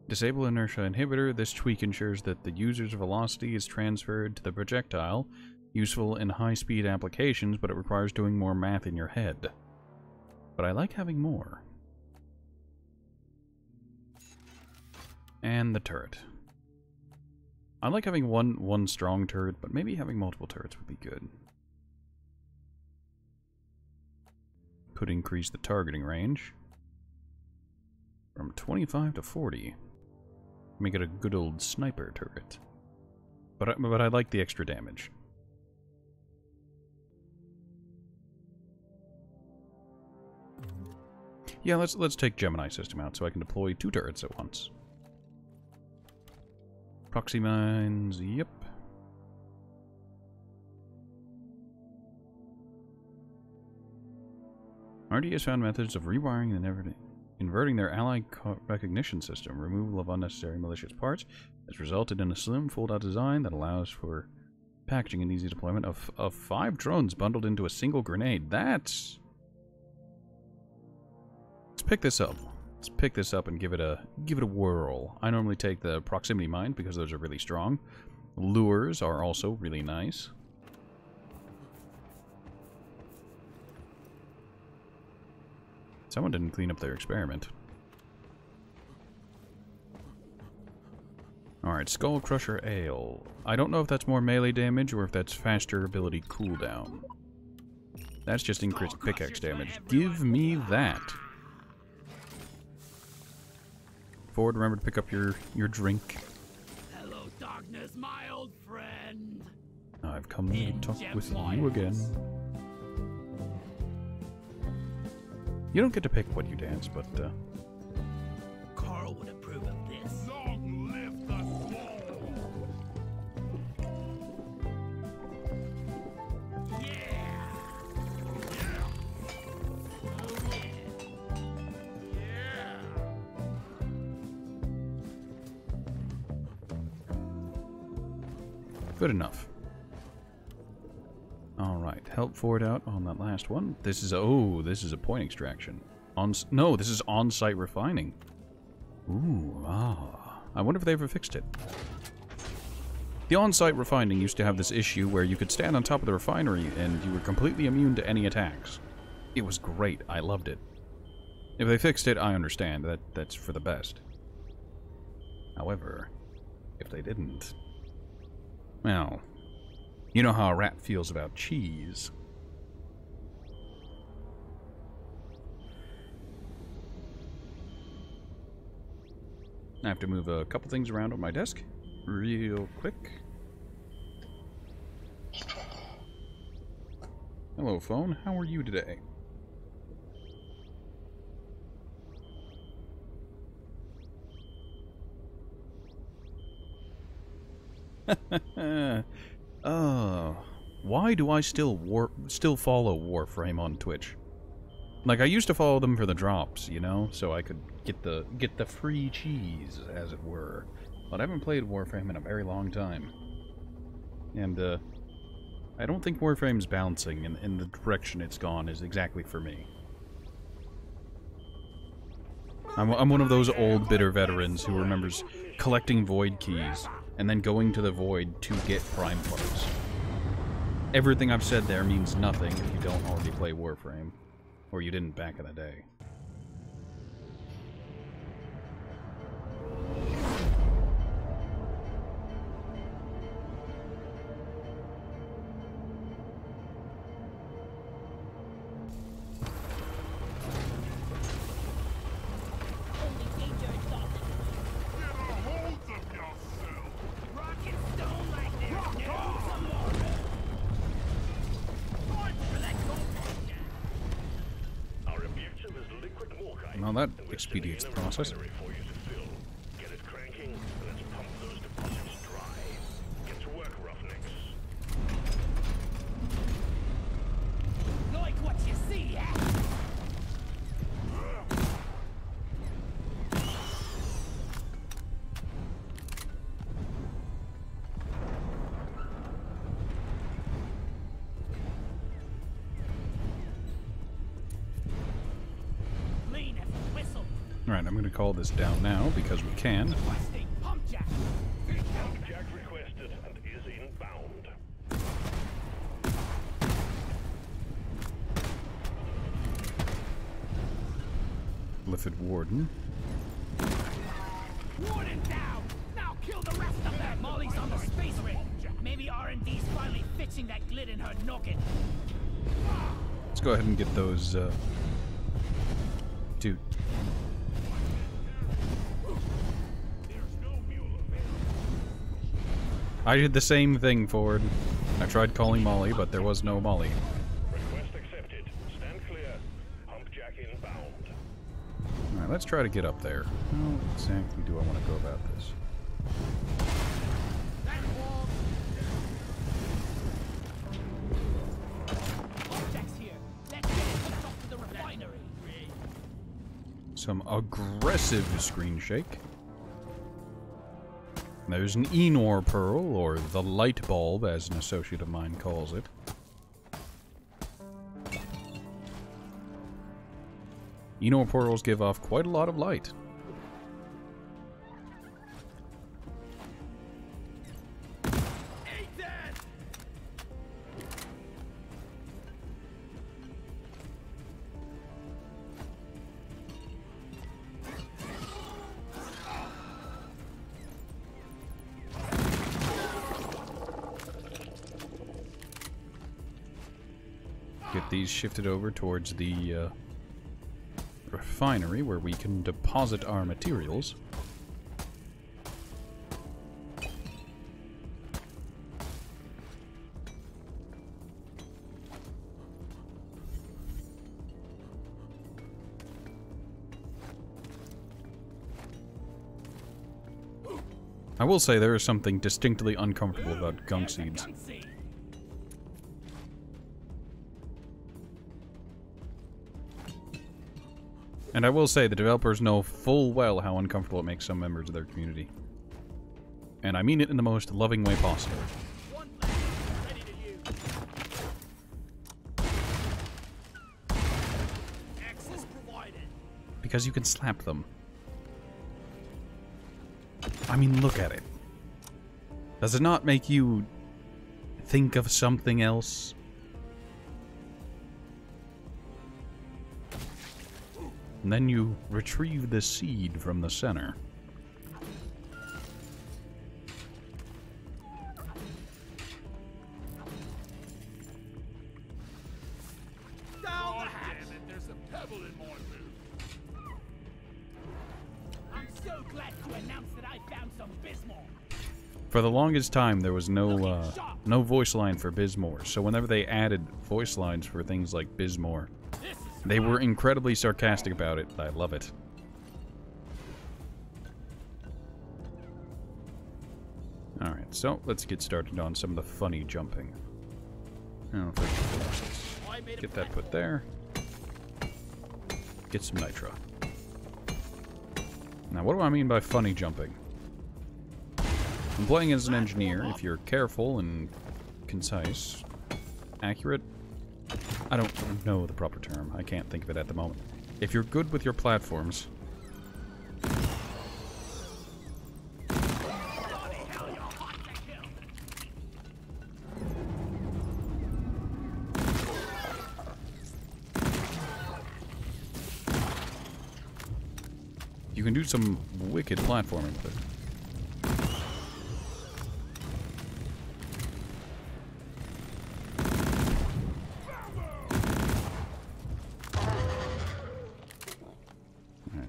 Disable inertia inhibitor. This tweak ensures that the user's velocity is transferred to the projectile, useful in high-speed applications, but it requires doing more math in your head. But I like having more. And the turret. I like having one strong turret, but maybe having multiple turrets would be good. Could increase the targeting range from 25 to 40. Make it a good old sniper turret. But I like the extra damage. Yeah, let's take Gemini system out so I can deploy 2 turrets at once. Proxy mines, yep. RD has found methods of rewiring and inverting their ally recognition system. Removal of unnecessary malicious parts has resulted in a slim fold-out design that allows for packaging and easy deployment of 5 drones bundled into a single grenade. That's... Let's pick this up. Let's pick this up and give it a whirl. I normally take the proximity mines because those are really strong. Lures are also really nice. Someone didn't clean up their experiment. Alright, Skull Crusher Ale. I don't know if that's more melee damage or if that's faster ability cooldown. That's just increased pickaxe damage. Give me that. Ford, remember to pick up your drink. Hello, darkness, my old friend. I've come to talk with you again. You don't get to pick what you dance, but Carl would approve of this. Long live the Lord! Yeah! Good enough. Alright, help Ford out on that last one. This is, oh, this is a point extraction. No, this is on-site refining. Ooh, ah. I wonder if they ever fixed it. The on-site refining used to have this issue where you could stand on top of the refinery and you were completely immune to any attacks. It was great. I loved it. If they fixed it, I understand. That's for the best. However, if they didn't... well, you know how a rat feels about cheese. I have to move a couple things around on my desk real quick. Hello, phone. How are you today? Why do I still follow Warframe on Twitch? Like, I used to follow them for the drops, you know, so I could get the free cheese, as it were. But I haven't played Warframe in a very long time. And, I don't think Warframe's bouncing in the direction it's gone is exactly for me. I'm one of those old, bitter veterans who remembers collecting Void keys and then going to the Void to get Prime parts. Everything I've said there means nothing if you don't already play Warframe. Or you didn't back in the day. Well, that expedites the process. Get it cranking, and let's pump those deposits dry. Get to work, roughnecks. Like what you see, eh? Alright, I'm going to call this down now because we can. Pump jack requested and is inbound. Liffid Warden. Warden down! Now kill the rest of them! Molly's on the space ring. Maybe R&D's finally fixing that glit in her noggin. Let's go ahead and get those, dude. I did the same thing, Ford. I tried calling Molly, but there was no Molly. Request accepted. Stand clear. Pump jack inbound. Alright, let's try to get up there. How exactly do I want to go about this? Pump jack's here. Let's get it hooked up to the refinery. Some aggressive screen shake. There's an Enor Pearl, or the light bulb, as an associate of mine calls it. Enor Pearls give off quite a lot of light. Get these shifted over towards the refinery where we can deposit our materials. I will say there is something distinctly uncomfortable about gunk seeds. And I will say the developers know full well how uncomfortable it makes some members of their community. And I mean it in the most loving way possible. Because you can slap them. I mean, look at it. Does it not make you think of something else? And then you retrieve the seed from the center. Down the hatch! Damn it, there's a pebble in my boot. I'm so glad to announce that I found some Bismore. For the longest time, there was no voice line for Bismore. So whenever they added voice lines for things like Bismore, they were incredibly sarcastic about it. I love it. Alright, so let's get started on some of the funny jumping. Oh, get that put there. Get some nitro. Now, what do I mean by funny jumping? I'm playing as an engineer. If you're careful and concise, accurate, I don't know the proper term. I can't think of it at the moment. If you're good with your platforms, you can do some wicked platforming with it.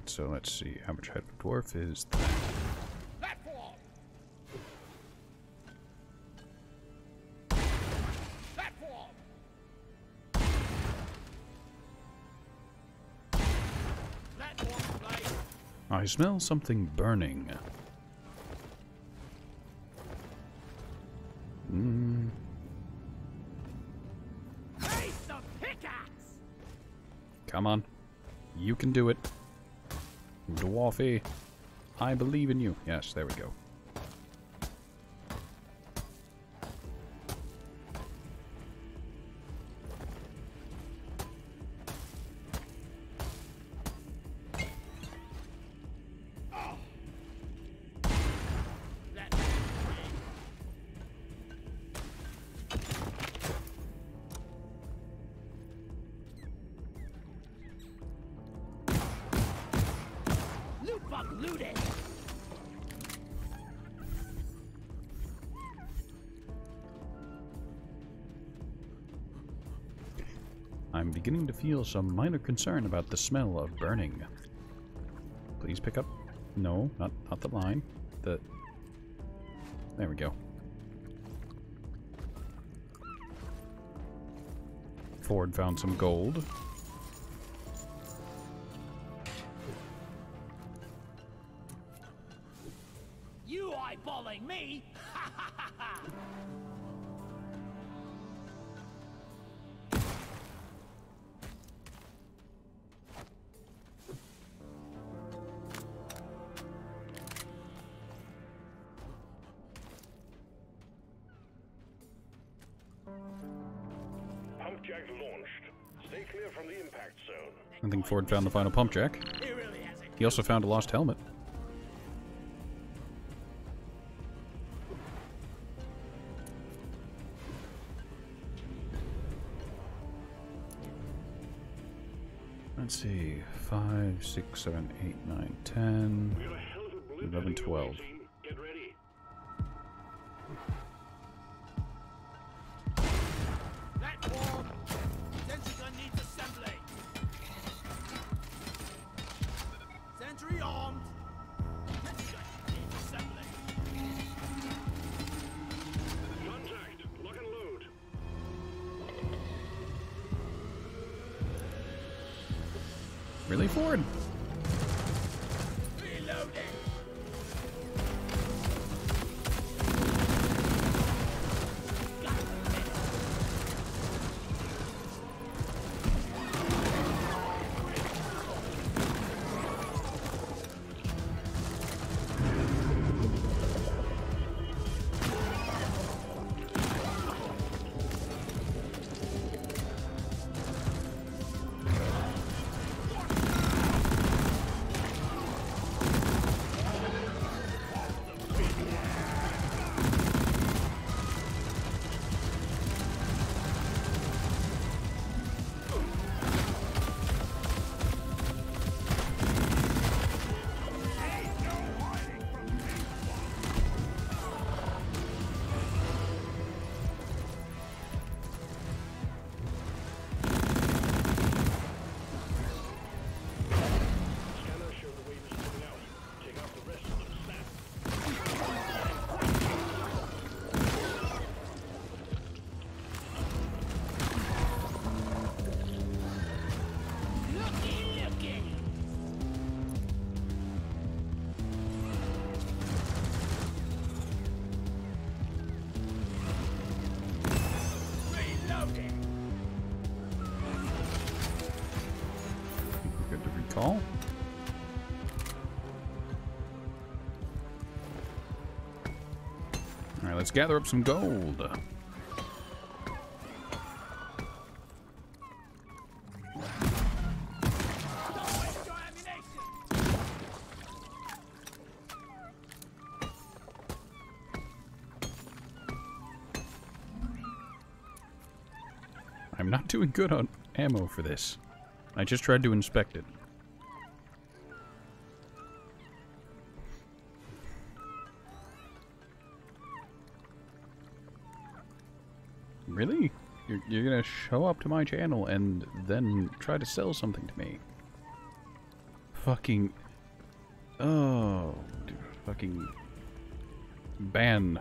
So let's see, how much head of dwarf is that? Platform! Platform! Platform, right? I smell something burning. Face the pickaxe! Come on. You can do it. Dwarfy, I believe in you. Yes, there we go. Looted. I'm beginning to feel some minor concern about the smell of burning. Please pick up. No, not the line. There we go. Ford found some gold. You eyeballing me? Ha ha ha ha! Pump jack launched. Stay clear from the impact zone. I think Ford found the final pump jack. He really has it. He also found a lost helmet. Let's see. 5, 6, 7, 8, 9, 10, We got a hell of a blip 11, 12. team. Get ready. Platform! Sentry gun needs assembly! Sentry armed! Sentry gun needs assembly! Contact. Lock and load. Really, Ford? Reloading! let's gather up some gold. I'm not doing good on ammo for this. I just tried to inspect it. Really? You're gonna show up to my channel and then try to sell something to me? Fucking... Oh... Dude, fucking... Ban.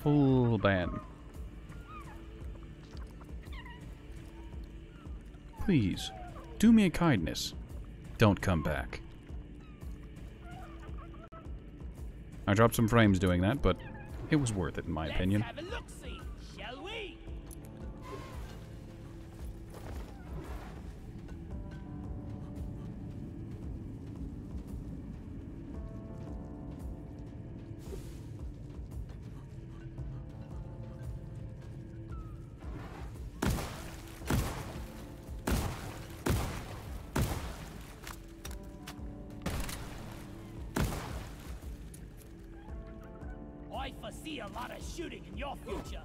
Full ban. Please, do me a kindness. Don't come back. I dropped some frames doing that, but it was worth it in my opinion. Let's have a look-see, shall we? I foresee a lot of shooting in your future.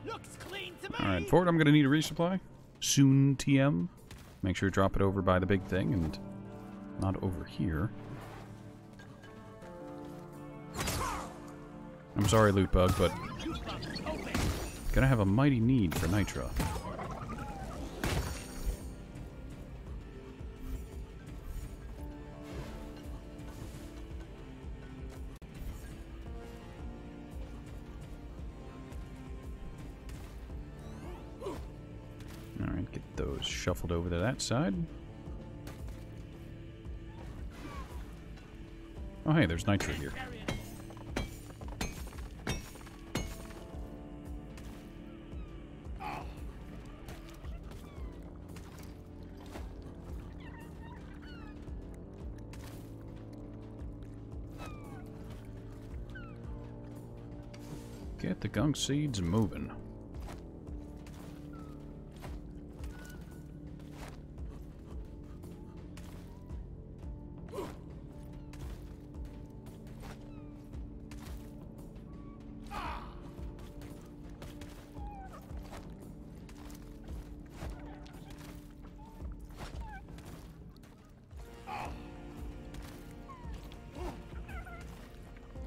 Looks clean to me. Alright, Ford, I'm gonna need a resupply. Soon, TM. Make sure to drop it over by the big thing and not over here. I'm sorry, Loot Bug, but gonna have a mighty need for nitro. Alright, get those shuffled over to that side. Oh hey, there's nitro here. Get the gunk seeds moving.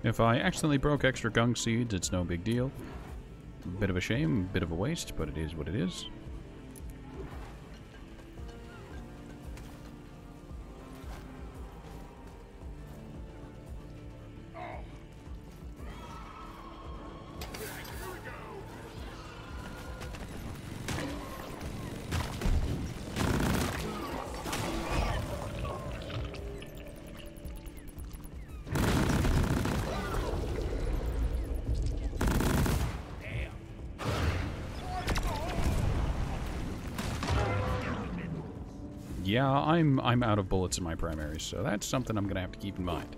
If I accidentally broke extra gunk seeds, it's no big deal. Bit of a shame, bit of a waste, but it is what it is. Yeah, I'm out of bullets in my primaries, so that's something I'm gonna have to keep in mind.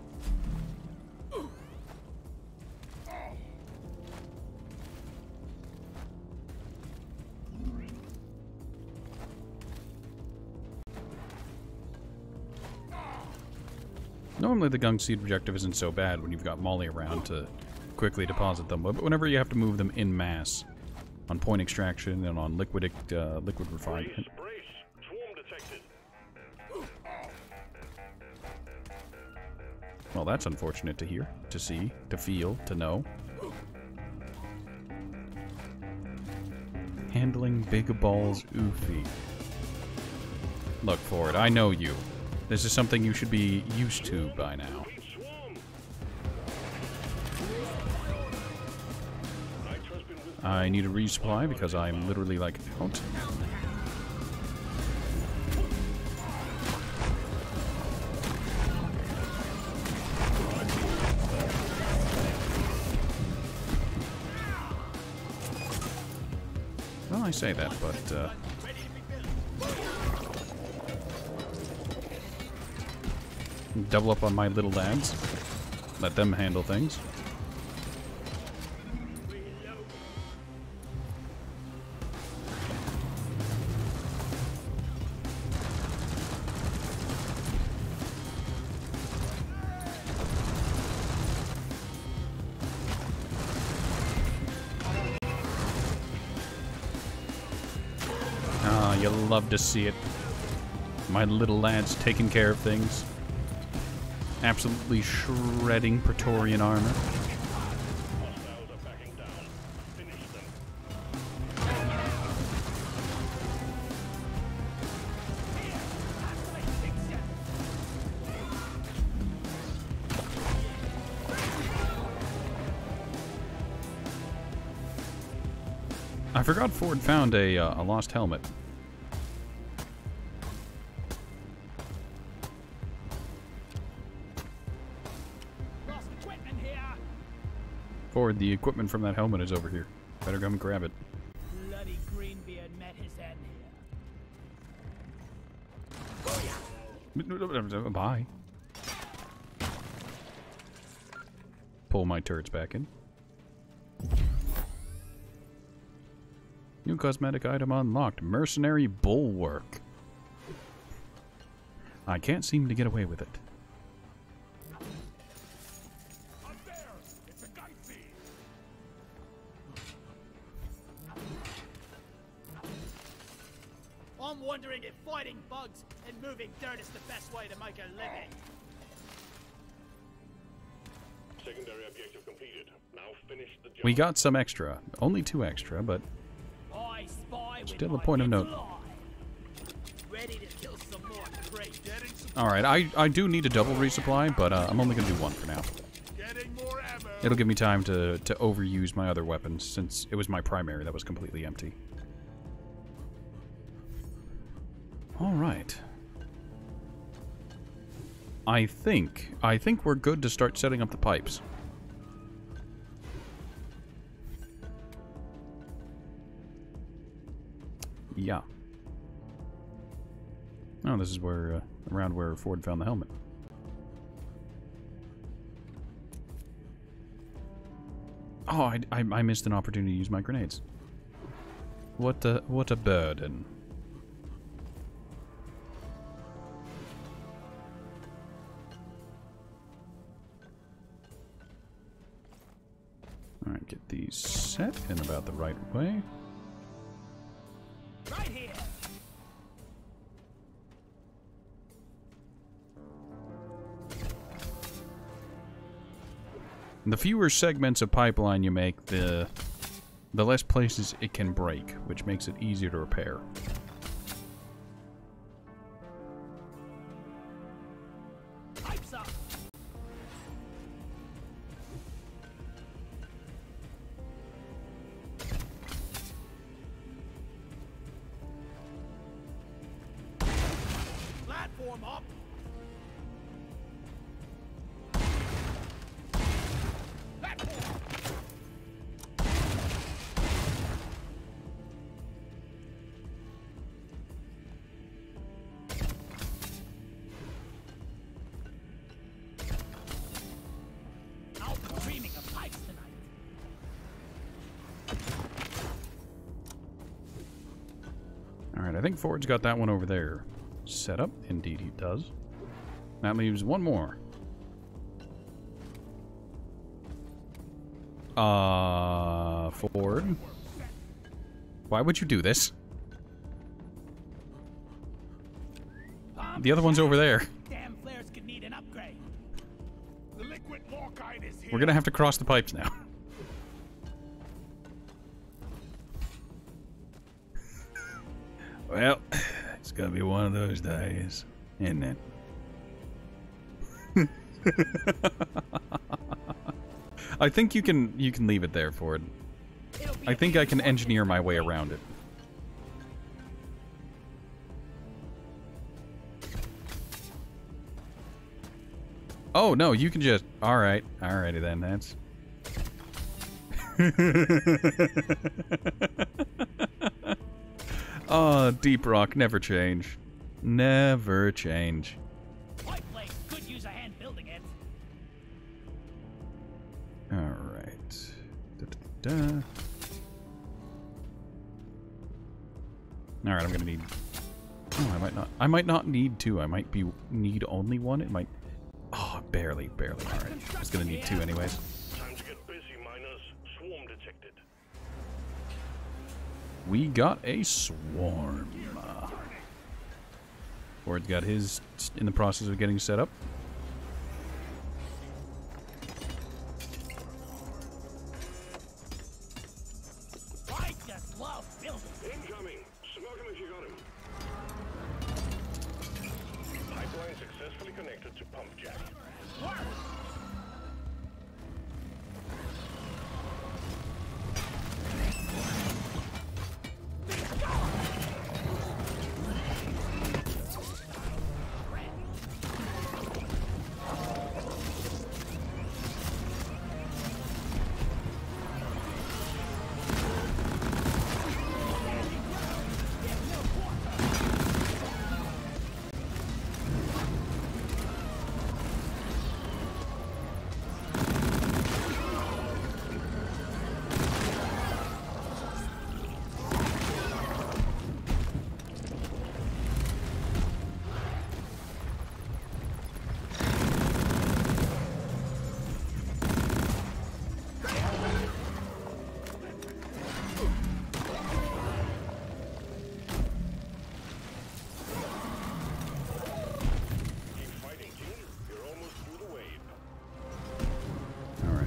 Normally the gunk seed objective isn't so bad when you've got Molly around to quickly deposit them, but whenever you have to move them in mass on point extraction and on liquid refinement. Well, that's unfortunate to hear, to see, to feel, to know. Handling big balls oofy. Look, Ford, I know you. This is something you should be used to by now. I need a resupply because I'm literally like out. say that, but double up on my little lads. Let them handle things. Ah, you love to see it. My little lads taking care of things. Absolutely shredding Praetorian armor. Hostiles are backing down. Finish them. I forgot Ford found a lost helmet. Lost equipment here. Ford, the equipment from that helmet is over here. Better come and grab it. Bloody Greenbeard met his end here. Bye. Pull my turrets back in. New cosmetic item unlocked. Mercenary Bulwark. I can't seem to get away with it. Up there! It's a guy thief! I'm wondering if fighting bugs and moving dirt is the best way to make a living. Secondary objective completed. Now finish the job. We got some extra. Only 2 extra, but I spy with still a my point of little note. eye. Ready to kill some more prey. Getting some alright, I do need a double resupply, but I'm only going to do 1 for now. Getting more ammo! It'll give me time to overuse my other weapons, since it was my primary that was completely empty. Alright. I think we're good to start setting up the pipes. Yeah. Oh, this is where, around where Ford found the helmet. Oh, I missed an opportunity to use my grenades. What a burden. Alright, get these set in about the right way. right here. The fewer segments of pipeline you make, the less places it can break, which makes it easier to repair. Pipes up. Platform up. Platform. I'll be dreaming of pipes tonight. Alright, I think Ford's got that one over there set up. Indeed he does. That leaves one more. Ford? Why would you do this? The other one's over there. Damn flares could need an upgrade. The liquid Lorkite is here! We're gonna have to cross the pipes now. Well, it's gonna be one of those days, isn't it? I think you can leave it there, Ford. I think I can engineer my way around it. Oh no, you can just alrighty then, that's Oh, Deep Rock, never change. Never change. My place could use a hand building it. Alright. Da-da-da. Alright, I'm gonna need... Oh, I might not need two. I might need only one. It might... Oh, barely. Alright. I was gonna need two anyways. Time to get busy, miners. Swarm detected. We got a swarm. Ford's got his in the process of getting set up. I just love building. Incoming. Smoke him if you got him. Pipeline successfully connected to pump jack.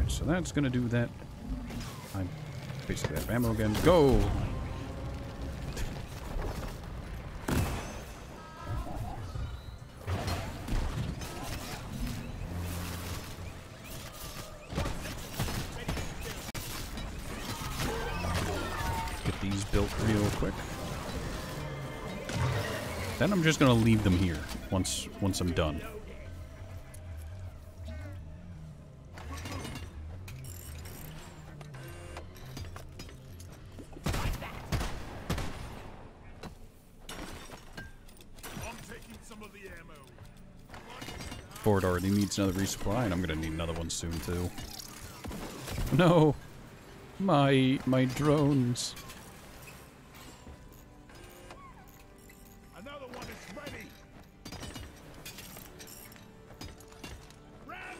So that's gonna do that. I basically have ammo again. Go! Get these built real quick. Then I'm just gonna leave them here once I'm done. Ford already needs another resupply, and I'm gonna need another one soon too. No, my drones. Another one is ready.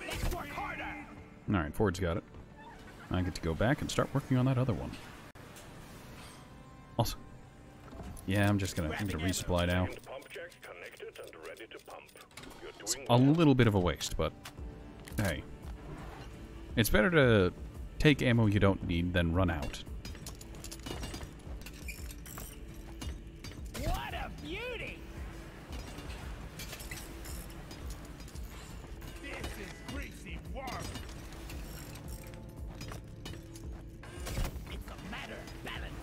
Let's work harder. All right, Ford's got it. I get to go back and start working on that other one. Also, yeah, I'm gonna resupply now. Pump jack connected and ready to pump. You're doing A little bit of a waste, but hey, it's better to take ammo you don't need than run out. What a beauty! This is greasy work. It's a matter of balance.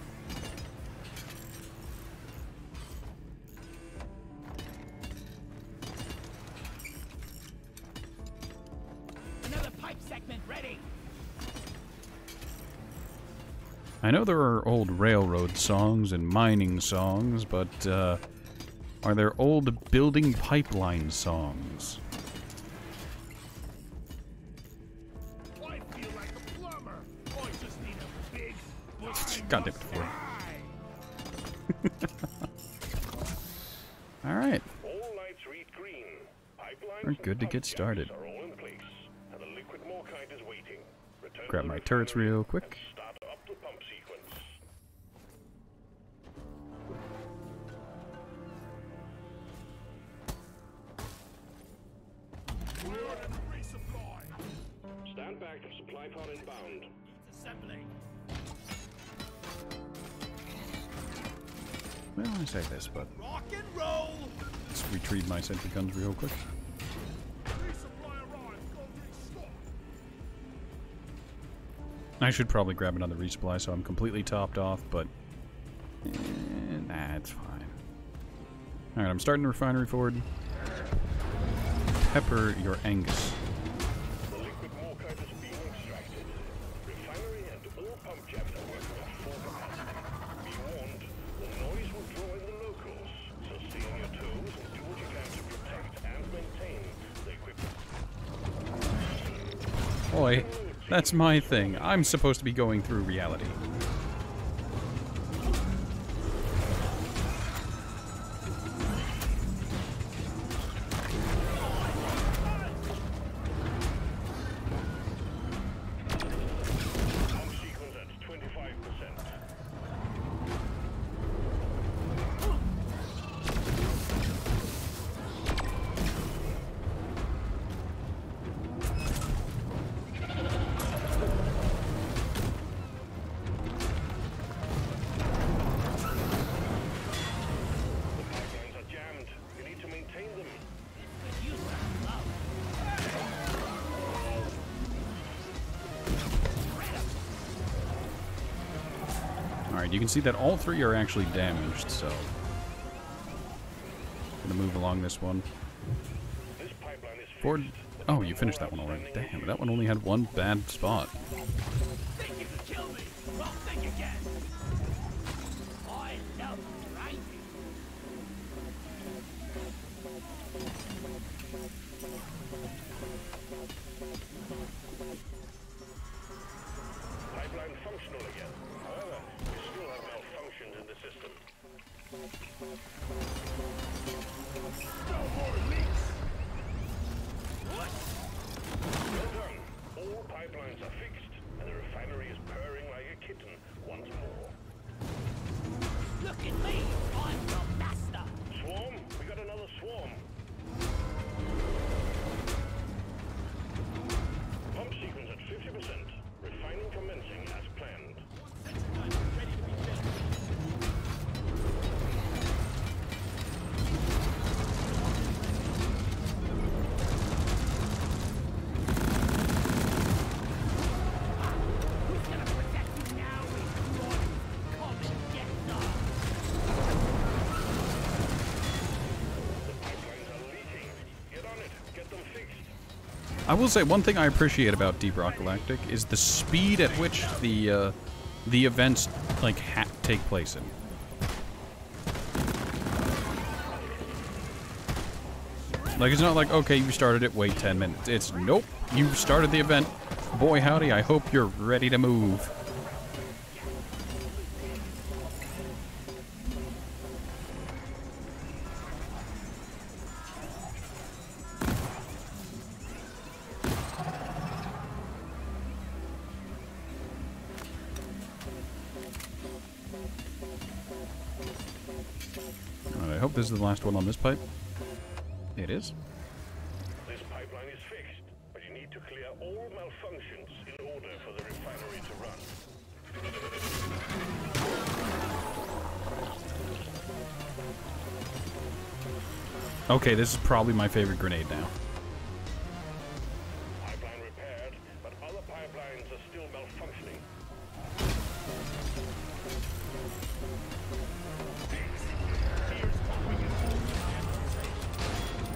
Another pipe segment ready. I know there are old railroad songs and mining songs, but are there old building pipeline songs? I feel like a plumber. I just need a big God damn it, Ford. Alright, all lights read green. Pipelines we're good to and get pump started. jacks are all in place, and the liquid morkite is waiting. Return Grab to the my turrets refinery real quick. and start up the pump sequence. resupply. Stand back, supply pod inbound. Needs assembling. Well, I say this, but Rock and roll. let's retrieve my sentry guns real quick. Resupply arrived. Go restock. I should probably grab another resupply so I'm completely topped off, but nah, it's fine. Alright, I'm starting the refinery, Ford. Pepper your Angus. The liquid morkite is being extracted. Refinery and all pump jacks are working at full capacity. Be warned, the noise will draw boy. That's my thing. I'm supposed to be going through reality. Alright, you can see that all three are actually damaged, so... Gonna move along this one. Ford... Oh, you finished that one already. Damn, that one only had one bad spot. Think you can kill me? Well, think again. I love grinding. Pipeline functional again. However, we still have malfunctions in the system. No more leaks. Well done. All pipelines are fixed, and the refinery is purring like a kitten once more. Look at me. I'm the master. Swarm? We got another swarm. Pump sequence at 50%. Refining commencing as planned. Ready to be built. Who's gonna protect you now? Come and get some. The pipelines are leaking. Get on it. Get them fixed. I will say one thing I appreciate about Deep Rock Galactic is the speed at which the events like take place in. Like, it's not like, okay, you started it, wait 10 minutes. It's, nope, you started the event. Boy howdy, I hope you're ready to move. I hope this is the last one on this pipe. It is. This pipeline is fixed, but you need to clear all malfunctions in order for the refinery to run. Okay, this is probably my favorite grenade now. Pipeline repaired, but other pipelines are still malfunctioning.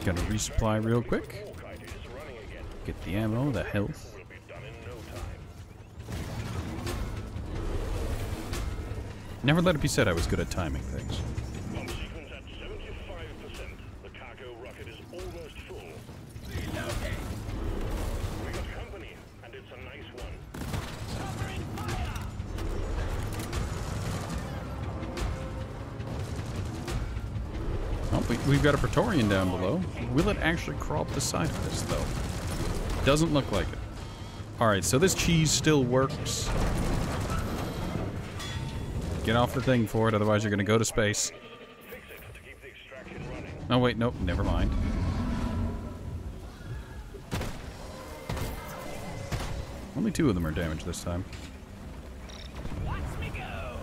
Gotta resupply real quick. Darktide is running again. Get the ammo, the health. Will be done in no time. Never let it be said I was good at timing things. Pump sequence at 75%. The cargo rocket is almost full. We got company, and it's a nice one. Covering fire. Oh, we've got a Praetorian down below. Will it actually crawl up the side of this, though? Doesn't look like it. Alright, so this cheese still works. Get off the thing for it, otherwise you're going to go to space. Fix it to keep the extraction running. Oh, wait, nope, never mind. Only two of them are damaged this time. Watch me go.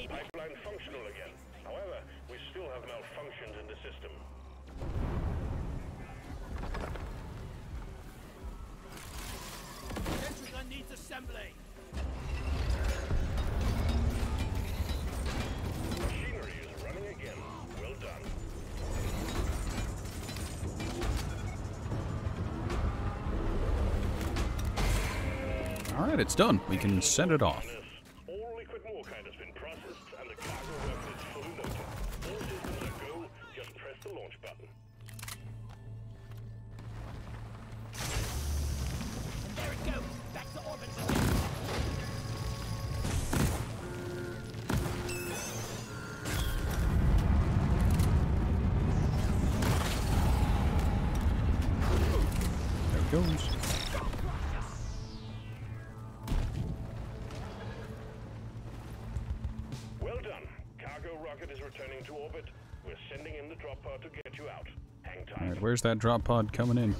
Pipeline functional again. However, we still have malfunctions in the system. Sentry gun needs assembly. Machinery is running again. Well done. Alright, it's done. We can send it off. All liquid morkite has been processed and the cargo rocket is fully loaded. All systems are go. Just press the launch button. And there it goes. Back to orbit again. There it goes. Well done. Cargo rocket is returning to orbit. We're sending in the drop pod to get you out. Hang tight. Alright, where's that drop pod coming in?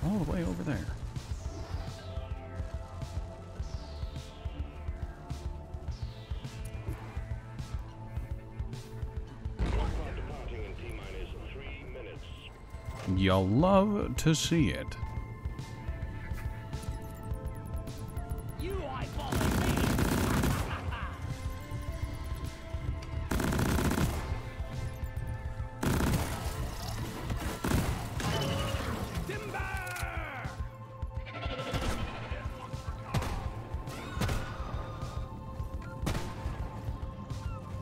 All the way over there. Drop pod departing in T-minus 3 minutes. You'll love to see it. You eyeballing me. Timber!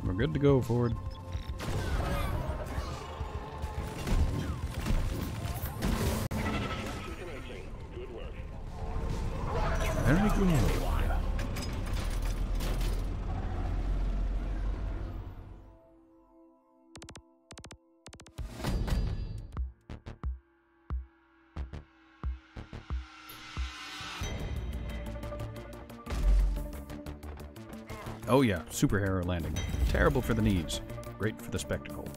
We're good to go, Ford. Commencing. Good work. Very good. Oh yeah, superhero landing. Terrible for the knees. Great for the spectacle.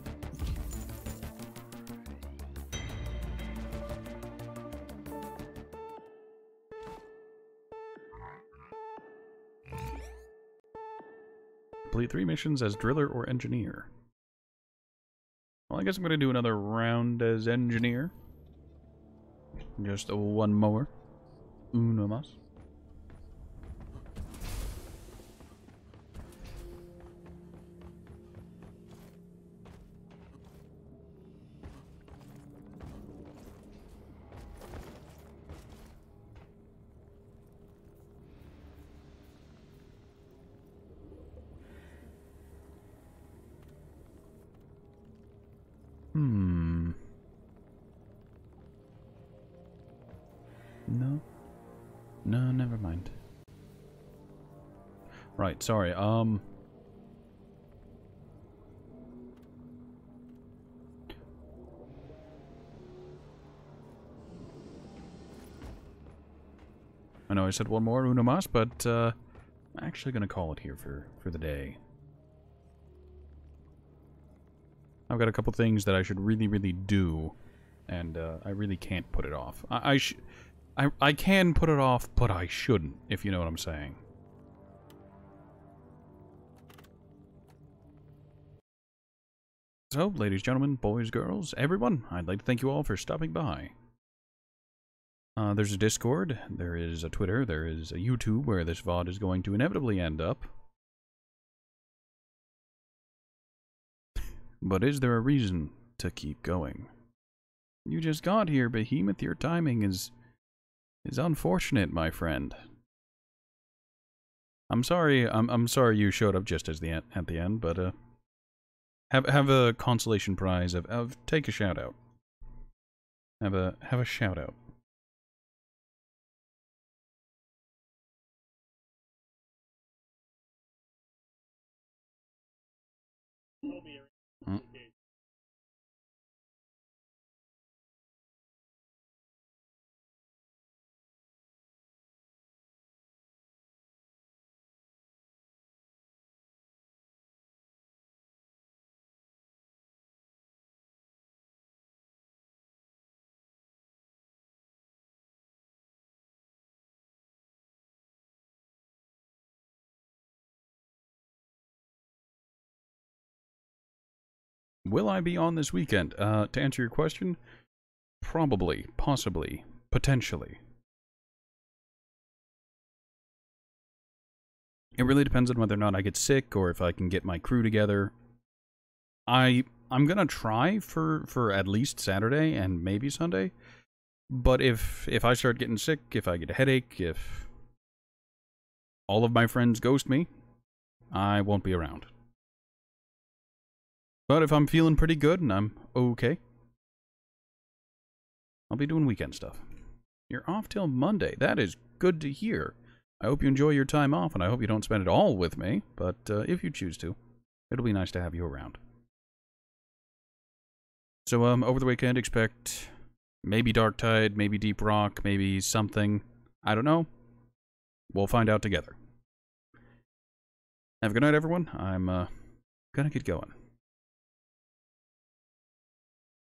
Complete 3 missions as driller or engineer. Well, I guess I'm going to do another round as engineer. Just one more. Uno más. No. No, never mind. Right, sorry, I know I said one more, uno más, but, I'm actually gonna call it here for the day. I've got a couple things that I should really do, and, I really can't put it off. I can put it off, but I shouldn't, if you know what I'm saying. So, ladies, gentlemen, boys, girls, everyone, I'd like to thank you all for stopping by. There's a Discord, there is a Twitter, there is a YouTube where this VOD is going to inevitably end up. But is there a reason to keep going? You just got here, Behemoth. Your timing is unfortunate, my friend. I'm sorry. I'm sorry you showed up just as at the end, but have a consolation prize of take a shout out. Have a shout out. will I be on this weekend? To answer your question, probably, possibly, potentially. It really depends on whether or not I get sick or if I can get my crew together. I'm gonna try for at least Saturday and maybe Sunday. But if I start getting sick, if I get a headache, if all of my friends ghost me, I won't be around. But if I'm feeling pretty good and I'm okay, I'll be doing weekend stuff. You're off till Monday. That is good to hear. I hope you enjoy your time off, and I hope you don't spend it all with me, but if you choose to, it'll be nice to have you around. So, over the weekend, expect maybe Darktide, maybe Deep Rock, maybe something. I don't know. We'll find out together. Have a good night, everyone. I'm gonna get going.